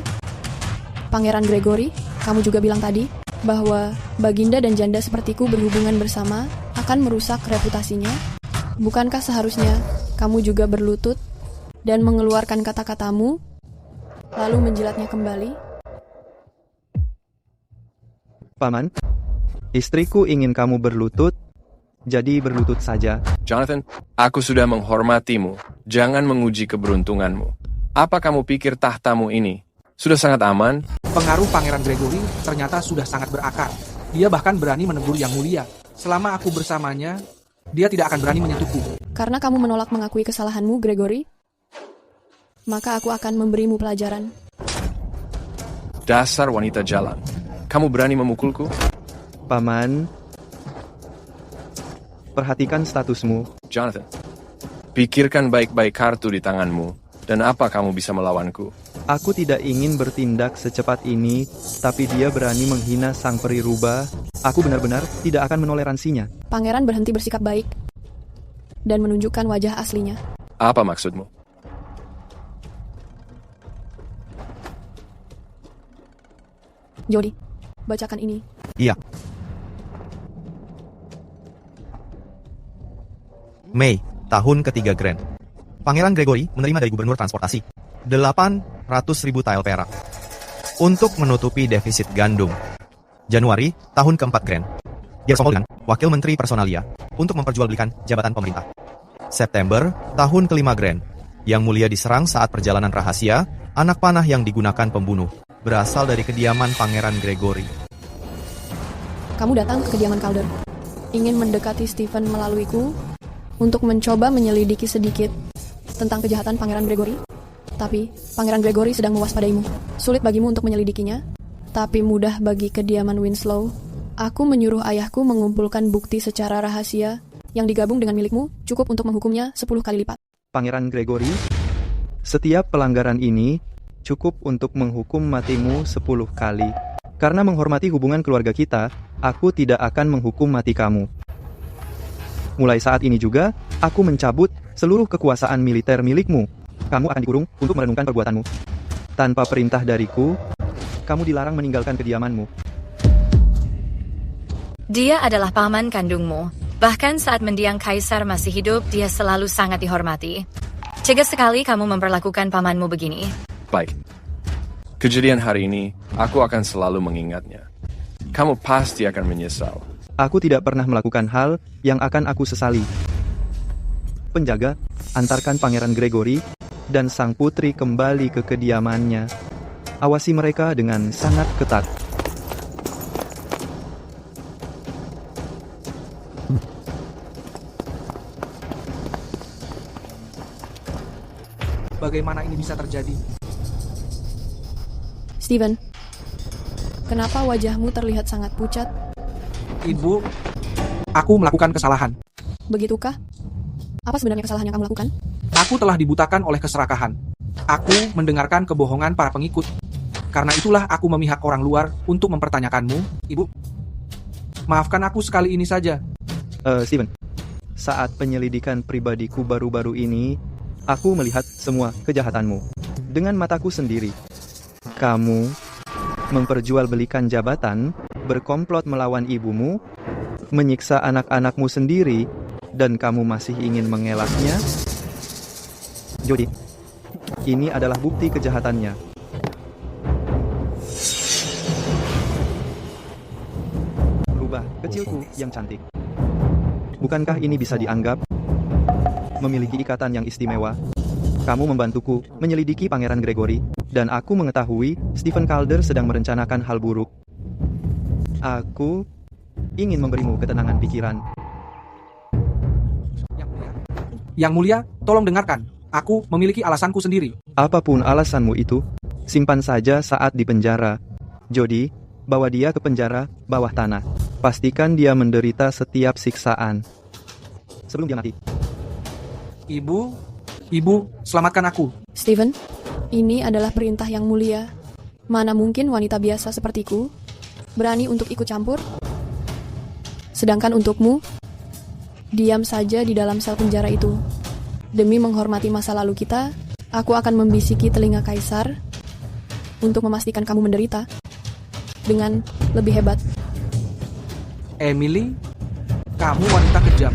Pangeran Gregory, kamu juga bilang tadi bahwa Baginda dan janda sepertiku berhubungan bersama akan merusak reputasinya. Bukankah seharusnya kamu juga berlutut dan mengeluarkan kata-katamu, lalu menjilatnya kembali? Paman, istriku ingin kamu berlutut, jadi berlutut saja. Jonathan, aku sudah menghormatimu. Jangan menguji keberuntunganmu. Apa kamu pikir tahtamu ini sudah sangat aman? Pengaruh Pangeran Gregory ternyata sudah sangat berakar. Dia bahkan berani menegur Yang Mulia. Selama aku bersamanya, dia tidak akan berani menyentuhku. Karena kamu menolak mengakui kesalahanmu, Gregory, maka aku akan memberimu pelajaran. Dasar wanita jalan. Kamu berani memukulku? Paman, perhatikan statusmu. Jonathan, pikirkan baik-baik kartu di tanganmu, dan apa kamu bisa melawanku. Aku tidak ingin bertindak secepat ini, tapi dia berani menghina sang peri rubah. Aku benar-benar tidak akan menoleransinya. Pangeran berhenti bersikap baik dan menunjukkan wajah aslinya. Apa maksudmu? Jody, bacakan ini. Iya. Mei, tahun ketiga Grand. Pangeran Gregory menerima dari gubernur transportasi 800.000 tael perak untuk menutupi defisit gandum. Januari, tahun keempat Grand. Dia bersongkol dengan wakil menteri personalia untuk memperjualbelikan jabatan pemerintah. September, tahun kelima Grand. Yang Mulia diserang saat perjalanan rahasia, anak panah yang digunakan pembunuh berasal dari kediaman Pangeran Gregory. Kamu datang ke kediaman Calder, ingin mendekati Stephen melaluiku untuk mencoba menyelidiki sedikit tentang kejahatan Pangeran Gregory. Tapi, Pangeran Gregory sedang mewaspadaimu. Sulit bagimu untuk menyelidikinya, tapi mudah bagi kediaman Winslow. Aku menyuruh ayahku mengumpulkan bukti secara rahasia yang digabung dengan milikmu, cukup untuk menghukumnya 10 kali lipat. Pangeran Gregory, setiap pelanggaran ini cukup untuk menghukum matimu 10 kali. Karena menghormati hubungan keluarga kita, aku tidak akan menghukum mati kamu. Mulai saat ini juga, aku mencabut seluruh kekuasaan militer milikmu. Kamu akan dikurung untuk merenungkan perbuatanmu. Tanpa perintah dariku, kamu dilarang meninggalkan kediamanmu. Dia adalah paman kandungmu. Bahkan saat mendiang kaisar masih hidup, dia selalu sangat dihormati. Cegah sekali kamu memperlakukan pamanmu begini. Baik. Kejadian hari ini, aku akan selalu mengingatnya. Kamu pasti akan menyesal. Aku tidak pernah melakukan hal yang akan aku sesali. Penjaga, antarkan Pangeran Gregory dan sang putri kembali ke kediamannya. Awasi mereka dengan sangat ketat. Bagaimana ini bisa terjadi? Stephen, kenapa wajahmu terlihat sangat pucat? Ibu, aku melakukan kesalahan. Begitukah? Apa sebenarnya kesalahan yang kamu lakukan? Aku telah dibutakan oleh keserakahan. Aku mendengarkan kebohongan para pengikut. Karena itulah aku memihak orang luar untuk mempertanyakanmu, Ibu. Maafkan aku sekali ini saja. Stephen, saat penyelidikan pribadiku baru-baru ini, aku melihat semua kejahatanmu dengan mataku sendiri. Kamu memperjualbelikan jabatan, berkomplot melawan ibumu, menyiksa anak-anakmu sendiri, dan kamu masih ingin mengelaknya? Jody, ini adalah bukti kejahatannya. Rubah kecilku yang cantik. Bukankah ini bisa dianggap memiliki ikatan yang istimewa? Kamu membantuku menyelidiki Pangeran Gregory, dan aku mengetahui Stephen Calder sedang merencanakan hal buruk. Aku ingin memberimu ketenangan pikiran. Yang Mulia, tolong dengarkan. Aku memiliki alasanku sendiri. Apapun alasanmu itu, simpan saja saat di penjara. Jody, bawa dia ke penjara bawah tanah. Pastikan dia menderita setiap siksaan sebelum dia mati. Ibu, selamatkan aku. Stephen, ini adalah perintah yang mulia. Mana mungkin wanita biasa sepertiku berani untuk ikut campur? Sedangkan untukmu, diam saja di dalam sel penjara itu. Demi menghormati masa lalu kita, aku akan membisiki telinga kaisar untuk memastikan kamu menderita dengan lebih hebat. Emily, kamu wanita kejam.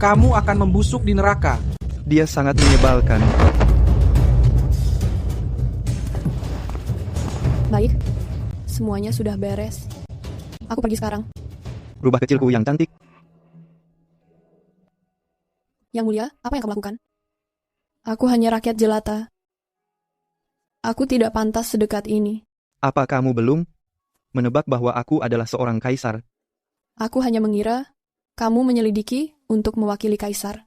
Kamu akan membusuk di neraka. Dia sangat menyebalkan. Baik, semuanya sudah beres. Aku pergi sekarang. Rubah kecilku yang cantik. Yang Mulia, apa yang kamu lakukan? Aku hanya rakyat jelata. Aku tidak pantas sedekat ini. Apa kamu belum menebak bahwa aku adalah seorang kaisar? Aku hanya mengira kamu menyelidiki untuk mewakili kaisar.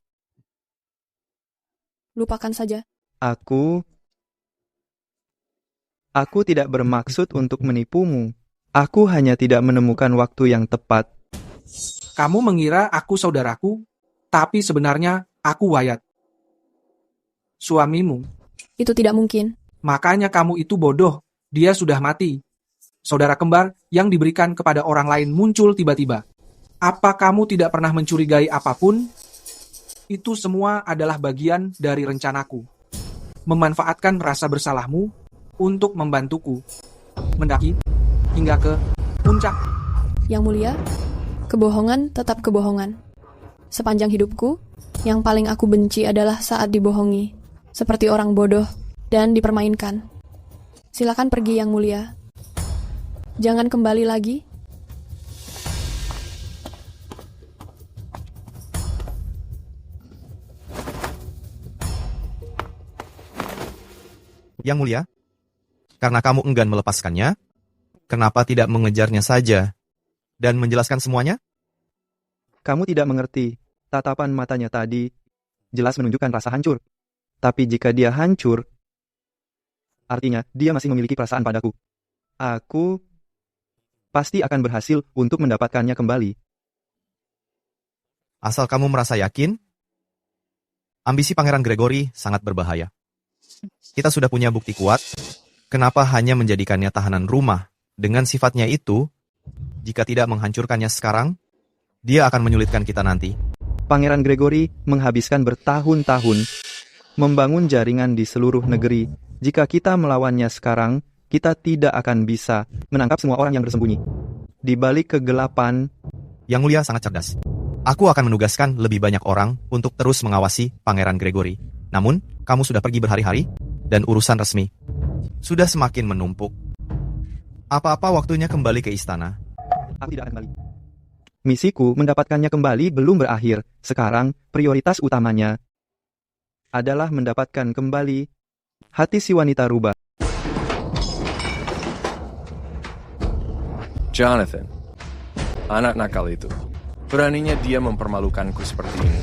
Lupakan saja. Aku tidak bermaksud untuk menipumu. Aku hanya tidak menemukan waktu yang tepat. Kamu mengira aku saudaraku, tapi sebenarnya aku Wyatt. Suamimu. Itu tidak mungkin. Makanya kamu itu bodoh. Dia sudah mati. Saudara kembar yang diberikan kepada orang lain muncul tiba-tiba. Apa kamu tidak pernah mencurigai apapun? Itu semua adalah bagian dari rencanaku. Memanfaatkan rasa bersalahmu untuk membantuku mendaki hingga ke puncak. Yang Mulia, kebohongan tetap kebohongan. Sepanjang hidupku, yang paling aku benci adalah saat dibohongi, seperti orang bodoh, dan dipermainkan. Silakan pergi, Yang Mulia. Jangan kembali lagi. Yang Mulia, karena kamu enggan melepaskannya, kenapa tidak mengejarnya saja dan menjelaskan semuanya? Kamu tidak mengerti. Tatapan matanya tadi jelas menunjukkan rasa hancur. Tapi jika dia hancur, artinya dia masih memiliki perasaan padaku. Aku pasti akan berhasil untuk mendapatkannya kembali. Asal kamu merasa yakin, ambisi Pangeran Gregory sangat berbahaya. Kita sudah punya bukti kuat, kenapa hanya menjadikannya tahanan rumah dengan sifatnya itu, jika tidak menghancurkannya sekarang, dia akan menyulitkan kita nanti. Pangeran Gregory menghabiskan bertahun-tahun membangun jaringan di seluruh negeri. Jika kita melawannya sekarang, kita tidak akan bisa menangkap semua orang yang bersembunyi di balik kegelapan. Yang Mulia sangat cerdas. Aku akan menugaskan lebih banyak orang untuk terus mengawasi Pangeran Gregory. Namun, kamu sudah pergi berhari-hari, dan urusan resmi sudah semakin menumpuk. Apa-apa waktunya kembali ke istana. Aku tidak akan kembali. Misiku mendapatkannya kembali belum berakhir. Sekarang, prioritas utamanya adalah mendapatkan kembali hati si wanita rubah. Jonathan, anak nakal itu. Beraninya dia mempermalukanku seperti ini.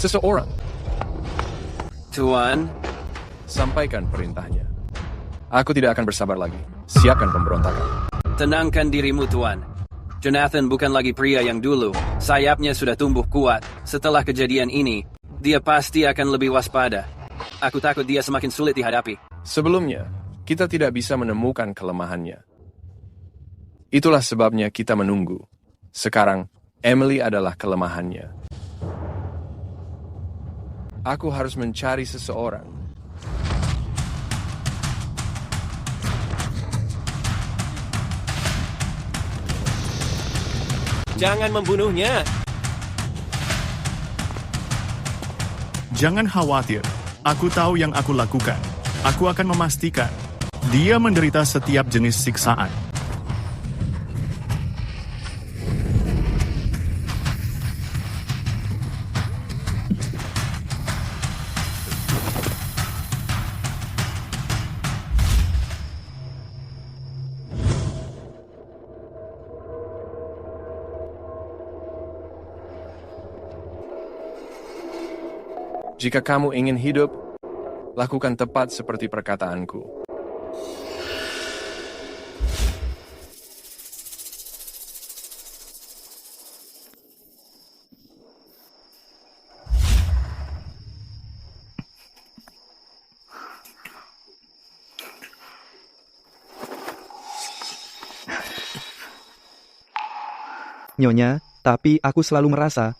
Seseorang. Tuan, sampaikan perintahnya. Aku tidak akan bersabar lagi. Siapkan pemberontakan. Tenangkan dirimu, Tuan. Jonathan bukan lagi pria yang dulu. Sayapnya sudah tumbuh kuat. Setelah kejadian ini, dia pasti akan lebih waspada. Aku takut dia semakin sulit dihadapi. Sebelumnya, kita tidak bisa menemukan kelemahannya. Itulah sebabnya kita menunggu. Sekarang, Emily adalah kelemahannya. Aku harus mencari seseorang. Jangan membunuhnya. Jangan khawatir. Aku tahu yang aku lakukan. Aku akan memastikan dia menderita setiap jenis siksaan. Jika kamu ingin hidup, lakukan tepat seperti perkataanku. Nyonya, tapi aku selalu merasa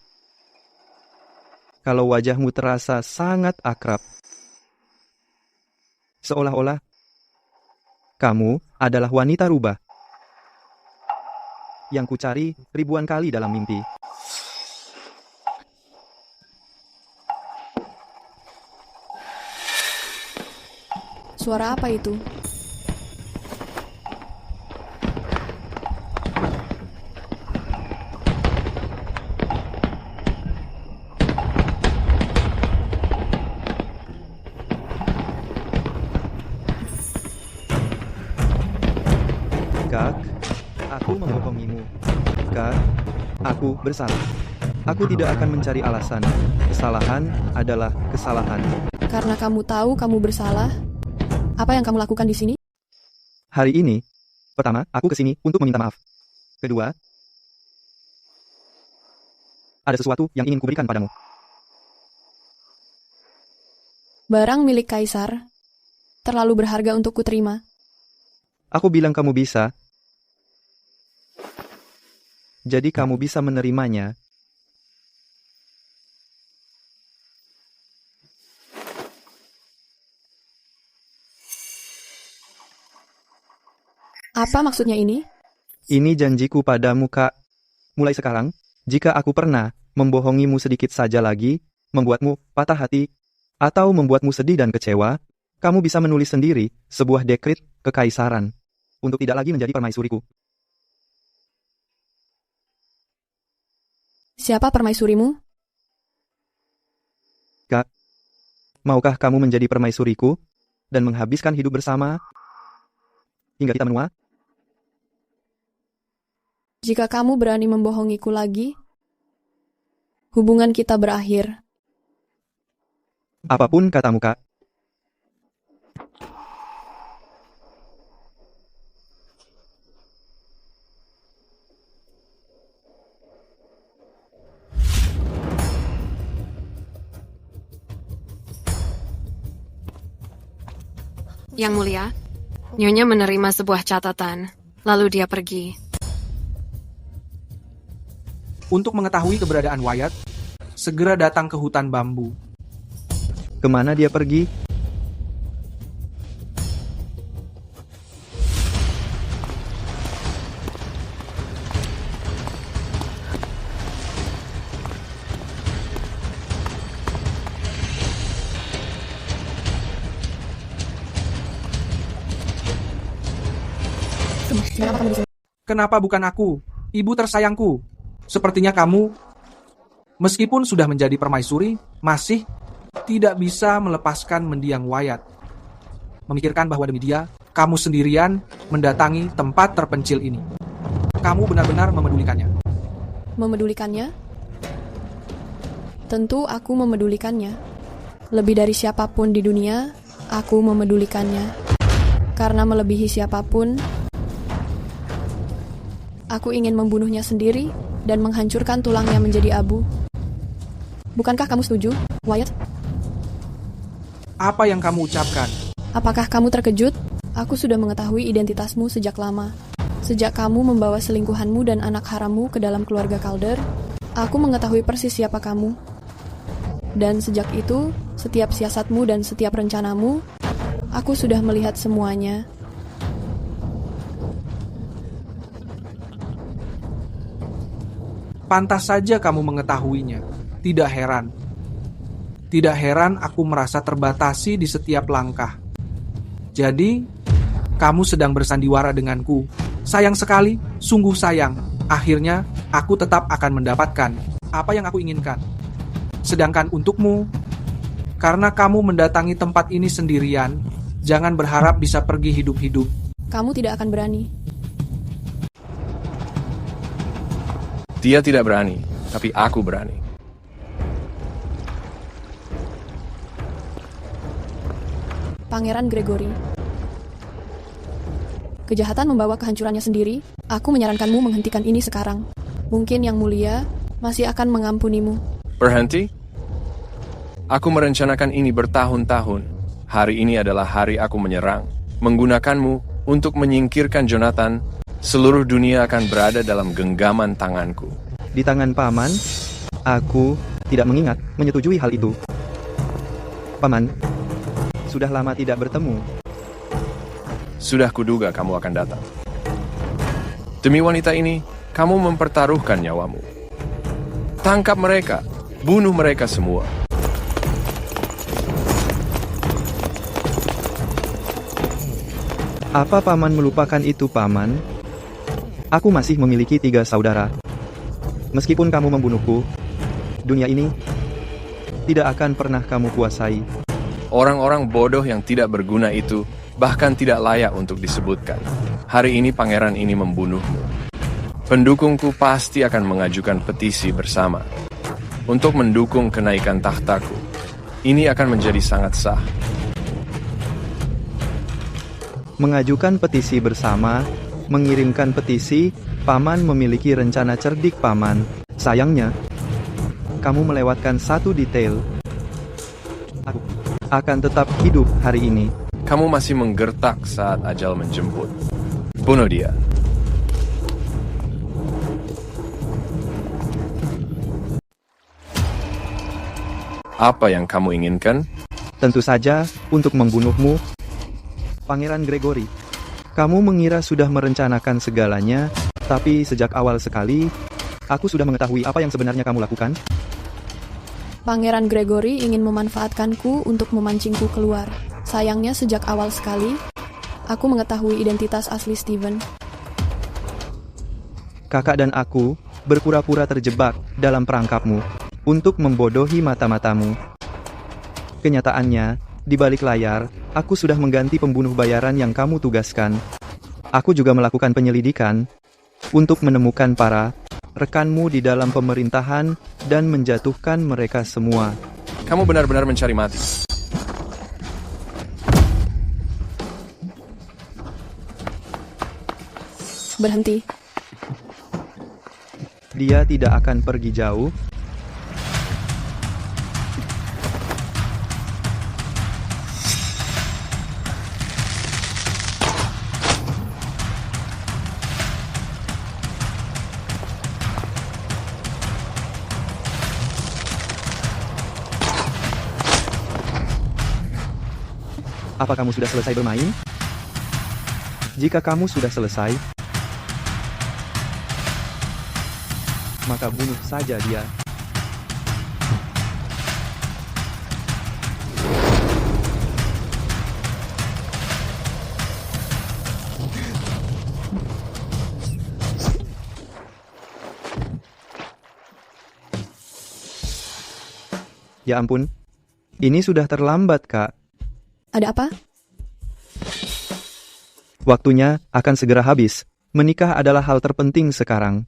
kalau wajahmu terasa sangat akrab. Seolah-olah kamu adalah wanita rubah yang kucari ribuan kali dalam mimpi. Suara apa itu? Kak, aku membohongimu. Kak, aku bersalah. Aku tidak akan mencari alasan. Kesalahan adalah kesalahan. Karena kamu tahu kamu bersalah, apa yang kamu lakukan di sini? Hari ini, pertama, aku kesini untuk meminta maaf. Kedua, ada sesuatu yang ingin kuberikan padamu. Barang milik kaisar, terlalu berharga untuk kuterima. Aku bilang kamu bisa. Jadi kamu bisa menerimanya. Apa maksudnya ini? Ini janjiku padamu, Kak. Mulai sekarang, jika aku pernah membohongimu sedikit saja lagi, membuatmu patah hati, atau membuatmu sedih dan kecewa, kamu bisa menulis sendiri sebuah dekret kekaisaran untuk tidak lagi menjadi permaisuriku. Siapa permaisurimu? Kak, maukah kamu menjadi permaisuriku dan menghabiskan hidup bersama hingga kita menua? Jika kamu berani membohongiku lagi, hubungan kita berakhir. Apapun katamu, Kak. Yang Mulia, Nyonya menerima sebuah catatan, lalu dia pergi. Untuk mengetahui keberadaan Wyatt, segera datang ke hutan bambu. Kemana dia pergi? Kenapa bukan aku? Ibu tersayangku. Sepertinya kamu, meskipun sudah menjadi permaisuri, masih tidak bisa melepaskan mendiang Wyatt. Memikirkan bahwa demi dia, kamu sendirian mendatangi tempat terpencil ini. Kamu benar-benar memedulikannya. Memedulikannya? Tentu aku memedulikannya. Lebih dari siapapun di dunia, aku memedulikannya. Karena melebihi siapapun, aku ingin membunuhnya sendiri dan menghancurkan tulangnya menjadi abu. Bukankah kamu setuju, Wyatt? Apa yang kamu ucapkan? Apakah kamu terkejut? Aku sudah mengetahui identitasmu sejak lama. Sejak kamu membawa selingkuhanmu dan anak harammu ke dalam keluarga Calder, aku mengetahui persis siapa kamu. Dan sejak itu, setiap siasatmu dan setiap rencanamu, aku sudah melihat semuanya. Pantas saja kamu mengetahuinya. Tidak heran. Tidak heran aku merasa terbatasi di setiap langkah. Jadi, kamu sedang bersandiwara denganku. Sayang sekali, sungguh sayang. Akhirnya, aku tetap akan mendapatkan apa yang aku inginkan. Sedangkan untukmu, karena kamu mendatangi tempat ini sendirian, jangan berharap bisa pergi hidup-hidup. Kamu tidak akan berani. Dia tidak berani, tapi aku berani. Pangeran Gregory. Kejahatan membawa kehancurannya sendiri. Aku menyarankanmu menghentikan ini sekarang. Mungkin Yang Mulia masih akan mengampunimu. Berhenti? Aku merencanakan ini bertahun-tahun. Hari ini adalah hari aku menyerang. Menggunakanmu untuk menyingkirkan Jonathan. Seluruh dunia akan berada dalam genggaman tanganku. Di tangan Paman, aku tidak mengingat menyetujui hal itu. Paman, sudah lama tidak bertemu. Sudah kuduga kamu akan datang. Demi wanita ini, kamu mempertaruhkan nyawamu. Tangkap mereka, bunuh mereka semua. Apa Paman melupakan itu, Paman? Aku masih memiliki 3 saudara. Meskipun kamu membunuhku, dunia ini tidak akan pernah kamu kuasai. Orang-orang bodoh yang tidak berguna itu bahkan tidak layak untuk disebutkan. Hari ini pangeran ini membunuhmu. Pendukungku pasti akan mengajukan petisi bersama untuk mendukung kenaikan tahtaku. Ini akan menjadi sangat sah. Mengajukan petisi bersama, mengirimkan petisi, Paman memiliki rencana cerdik, Paman. Sayangnya, kamu melewatkan satu detail. Aku akan tetap hidup hari ini. Kamu masih menggertak saat ajal menjemput. Bunuh dia. Apa yang kamu inginkan? Tentu saja, untuk membunuhmu, Pangeran Gregory. Kamu mengira sudah merencanakan segalanya, tapi sejak awal sekali, Aku sudah mengetahui apa yang sebenarnya kamu lakukan. Pangeran Gregory ingin memanfaatkanku untuk memancingku keluar. Sayangnya sejak awal sekali, aku mengetahui identitas asli Steven. Kakak dan aku berpura-pura terjebak dalam perangkapmu untuk membodohi mata-matamu. Kenyataannya, di balik layar, aku sudah mengganti pembunuh bayaran yang kamu tugaskan. Aku juga melakukan penyelidikan untuk menemukan para rekanmu di dalam pemerintahan dan menjatuhkan mereka semua. Kamu benar-benar mencari mati. Berhenti. Dia tidak akan pergi jauh. Apa kamu sudah selesai bermain? Jika kamu sudah selesai, maka bunuh saja dia. Ya ampun, ini sudah terlambat, Kak. Ada apa? Waktunya akan segera habis. Menikah adalah hal terpenting sekarang.